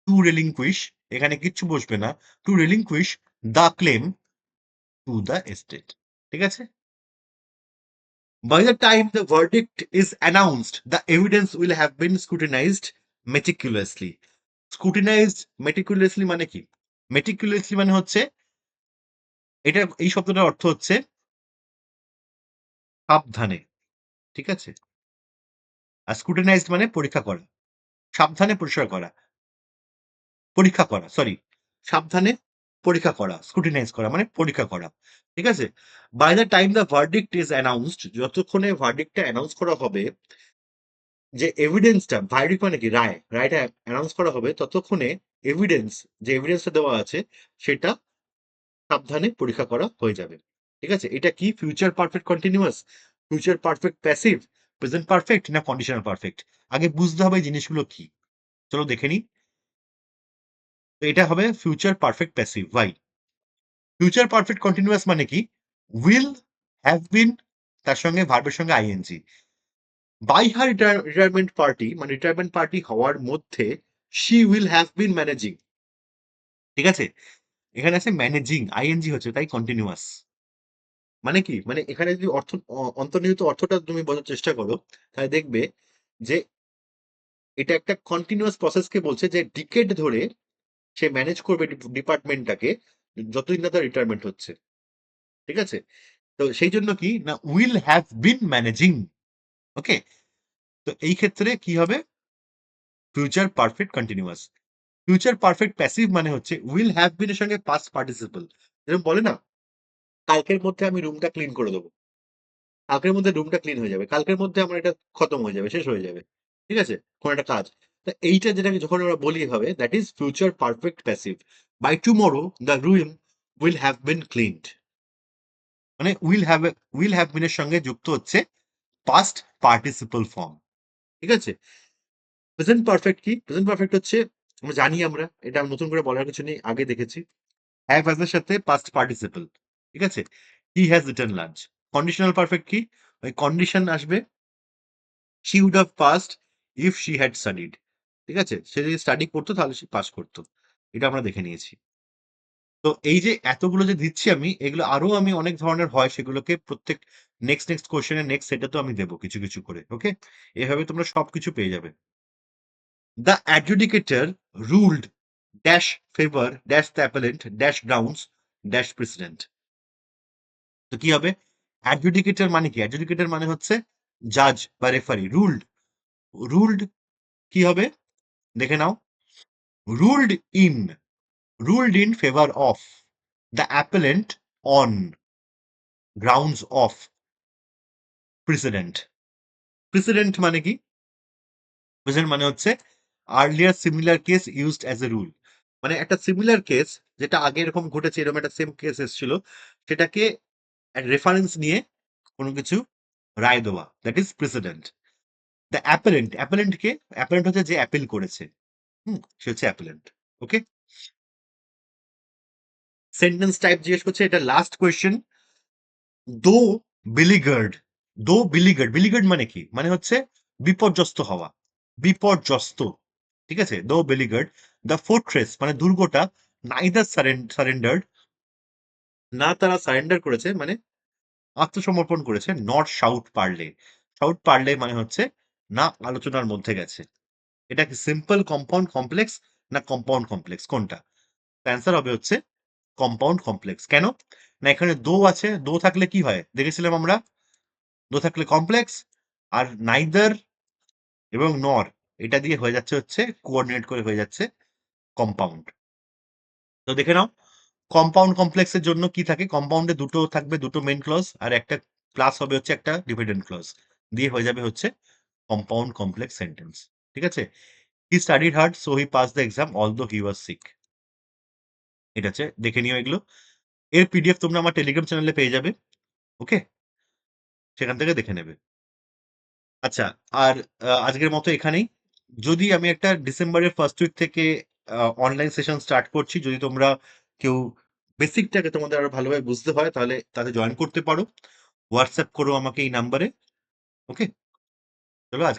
A: টু রিলিঙ্কুইশ, এখানে কিচ্ছু বসবে না, to relinquish the claim to the estate, ঠিক আছে। By the time the verdict is announced, the evidence will have been scrutinized meticulously. Scrutinized meticulously মানে কি? Meticulously মানে হচ্ছে, এটা এই শব্দটার অর্থ হচ্ছে সাবধানে, ঠিক আছে। আর স্ক্রুটিনাইজড মানে পরীক্ষা করা, সাবধানে পরিষ্কার করা, পরীক্ষা করা, সরি, সাবধানে পরীক্ষা করা, স্ক্রুটিনাইজ করা মানে পরীক্ষা করা, ঠিক আছে। By the time the verdict is announced, যতক্ষণে ভার্ডিক্টটা অ্যানাউন্স করা হবে, যে এভিডেন্সটা, ভার্ডিক্ট মানে কি, রায়, রায়টা অ্যানাউন্স করা হবে, ততক্ষণে এভিডেন্স, যে এভিডেন্সটা দেওয়া আছে সেটা সাবধানে পরীক্ষা করা হয়ে যাবে, ঠিক আছে। এটা কি future perfect continuous, future perfect passive, present perfect না কন্ডিশনাল পারফেক্ট? আগে বুঝতে হবে এই জিনিসগুলো কি। চলো দেখে নিই। তো এটা হবে ফিউচার পারফেক্ট প্যাসিভ। ভাই, ফিউচার পারফেক্ট কন্টিনিউয়াস মানে কি, উইল হ্যাভ বিন, তার সঙ্গে ভার্বের সঙ্গে ING. By her retirement party, মানে রিটায়ারমেন্ট পার্টি হওয়ার মধ্যে, she will have been managing, ঠিক আছে। এখানে আছে ম্যানেজিং, আইএনজি হচ্ছে, তাই কন্টিনিউয়াস। মানে কি, মানে এখানে যদি অর্থ অন্তর্নিহিত অর্থটা তুমি বোঝার চেষ্টা করো, তাহলে দেখবে যে এটা একটা কন্টিনিউয়াস প্রসেসকে বলছে, যে ডিকেড ধরে সে ম্যানেজ করবে ডিপার্টমেন্টটাকে, যতদিন না তার রিটায়ারমেন্ট হচ্ছে, ঠিক আছে। তো সেই জন্য কি না, উইল হ্যাভ বিন ম্যানেজিং। ওকে, তো এই ক্ষেত্রে কি হবে, future perfect continuous. Future perfect passive মানে হচ্ছে উইল হ্যাভ বিন এর সঙ্গে পাস্ট পার্টিসিপল। যেরকম বলে না, কালকের মধ্যে আমি রুমটা ক্লিন করে দেবো, কালকের মধ্যে রুমটা ক্লিন হয়ে যাবে, কালকের মধ্যে আমার এটা খতম হয়ে যাবে, শেষ হয়ে যাবে, ঠিক আছে, কোন একটা কাজ। তো এইটা যেটাকে যখন আমরা বলি হবে, that is future perfect passive. By tomorrow the room will have been cleaned, মানে উইল হ্যাভ বিন এর সঙ্গে যুক্ত হচ্ছে পাস্ট পার্টিসিপল ফর্ম, ঠিক আছে। প্রেজেন্ট পারফেক্ট কি, প্রেজেন্ট পারফেক্ট হচ্ছে, আমরা জানি, আমরা এটা নতুন করে বলার কিছু নেই, আগে দেখেছি। হ্যাভ এর সাথে পাস্ট পার্টিসিপল, ঠিক আছে। He has written lunch. Conditional perfect কি, ওই কন্ডিশন আসবে, she would have passed if she had studied, ঠিক আছে, সে যদি স্টাডি করতো তাহলে সে পাস করতো। এটা আমরা দেখে নিয়েছি। তো এই যে এতগুলো যে দিচ্ছি আমি, এগুলো আরো আমি অনেক ধরনের হয়, সেগুলোকে প্রত্যেক নেক্সট নেক্সট কোশ্চেনের নেক্সট সেটা তো আমি দেবো কিছু কিছু করে। ওকে, এভাবে তোমরা সবকিছু পেয়ে যাবে। The adjudicator ruled dash favour dash the appellant dash grounds dash precedent. তো কি হবে, অ্যাডজুডিকেটর মানে কি, অ্যাডজুডিকেটর মানে হচ্ছে জাজ বা রেফারি। রুলড, রুলড কি হবে দেখে নাও, ruled in, ruled in favor of the appellant on grounds of precedent. Precedent মানে কি? প্রেজেন্ট মানে হচ্ছে earlier similar case used as a rule. মানে একটা সিমিলার কেস যেটা আগে এরকম ঘটেছে, এরকম একটা সেম কেস এসেছিল, সেটাকে রেফারেন্স নিয়ে কোনো কিছু রায় দেওয়া, দ্যাট ইজ প্রেসিডেন্ট। দ্য অ্যাপেলেন্ট, অ্যাপেলেন্ট কে? অ্যাপেলেন্ট হচ্ছে যে অ্যাপিল করেছে, সে হচ্ছে অ্যাপেলেন্ট। ওকে, সেন্টেন্স টাইপ জিজ্ঞেস করছে, এটা লাস্ট কোয়েশ্চেন। দো বিলিগার্ড, দো বিলিগার্ড, বিলিগার্ড মানে কি? মানে হচ্ছে বিপর্যস্ত হওয়া, বিপর্যস্ত, ঠিক আছে? দো বিলিগার্ড দ্য ফোর্ট্রেস মানে দুর্গটা, নাইদার সারেন্ডার্ড, না তারা সারেন্ডার করেছে মানে আত্মসমর্পণ করেছে, নট শাউট পারলে। শাউট পারলে মানে হচ্ছে না আলোচনার মধ্যে গেছে। এটা কি সিম্পল, কম্পাউন্ড, কমপ্লেক্স, না কম্পাউন্ড কমপ্লেক্স, কোনটা? অ্যান্সার হবে হচ্ছে কম্পাউন্ড কমপ্লেক্স। কেন? না এখানে দো আছে, দো থাকলে কি হয় দেখেছিলাম আমরা, দো থাকলে কমপ্লেক্স, আর নাইদার এবং নর এটা দিয়ে হয়ে যাচ্ছে হচ্ছে কোঅর্ডিনেট করে হয়ে যাচ্ছে কম্পাউন্ড। তো দেখে নাও, কম্পাউন্ড কমপ্লেক্সের জন্য কি থাকে? কম্পাউন্ডে দুটো থাকবে, দুটো মেইন ক্লজ, আর একটা প্লাস হবে হচ্ছে একটা ডিপেন্ডেন্ট ক্লজ, দিয়ে হয়ে যাবে হচ্ছে কম্পাউন্ড কমপ্লেক্স সেন্টেন্স। ঠিক আছে? He studied hard so he pass the exam although he was sick. ঠিক আছে, দেখে নিও এগুলো। এর পিডিএফ তোমরা আমার টেলিগ্রাম চ্যানেলে পেয়ে যাবে। ওকে, সেখান থেকে দেখে নেবে। আচ্ছা, আর আজকের মতো এখানেই। যদি আমি একটা ডিসেম্বরের ফার্স্ট উইক থেকে অনলাইন সেশন স্টার্ট করছি, যদি তোমরা কেউ বেসিকটাকে তোমাদের আরো ভালোভাবে বুঝতে হয় তাহলে তাতে জয়েন করতে পারো। হোয়াটসঅ্যাপ করো আমাকে এই নাম্বারে। ওকে, চলো আজ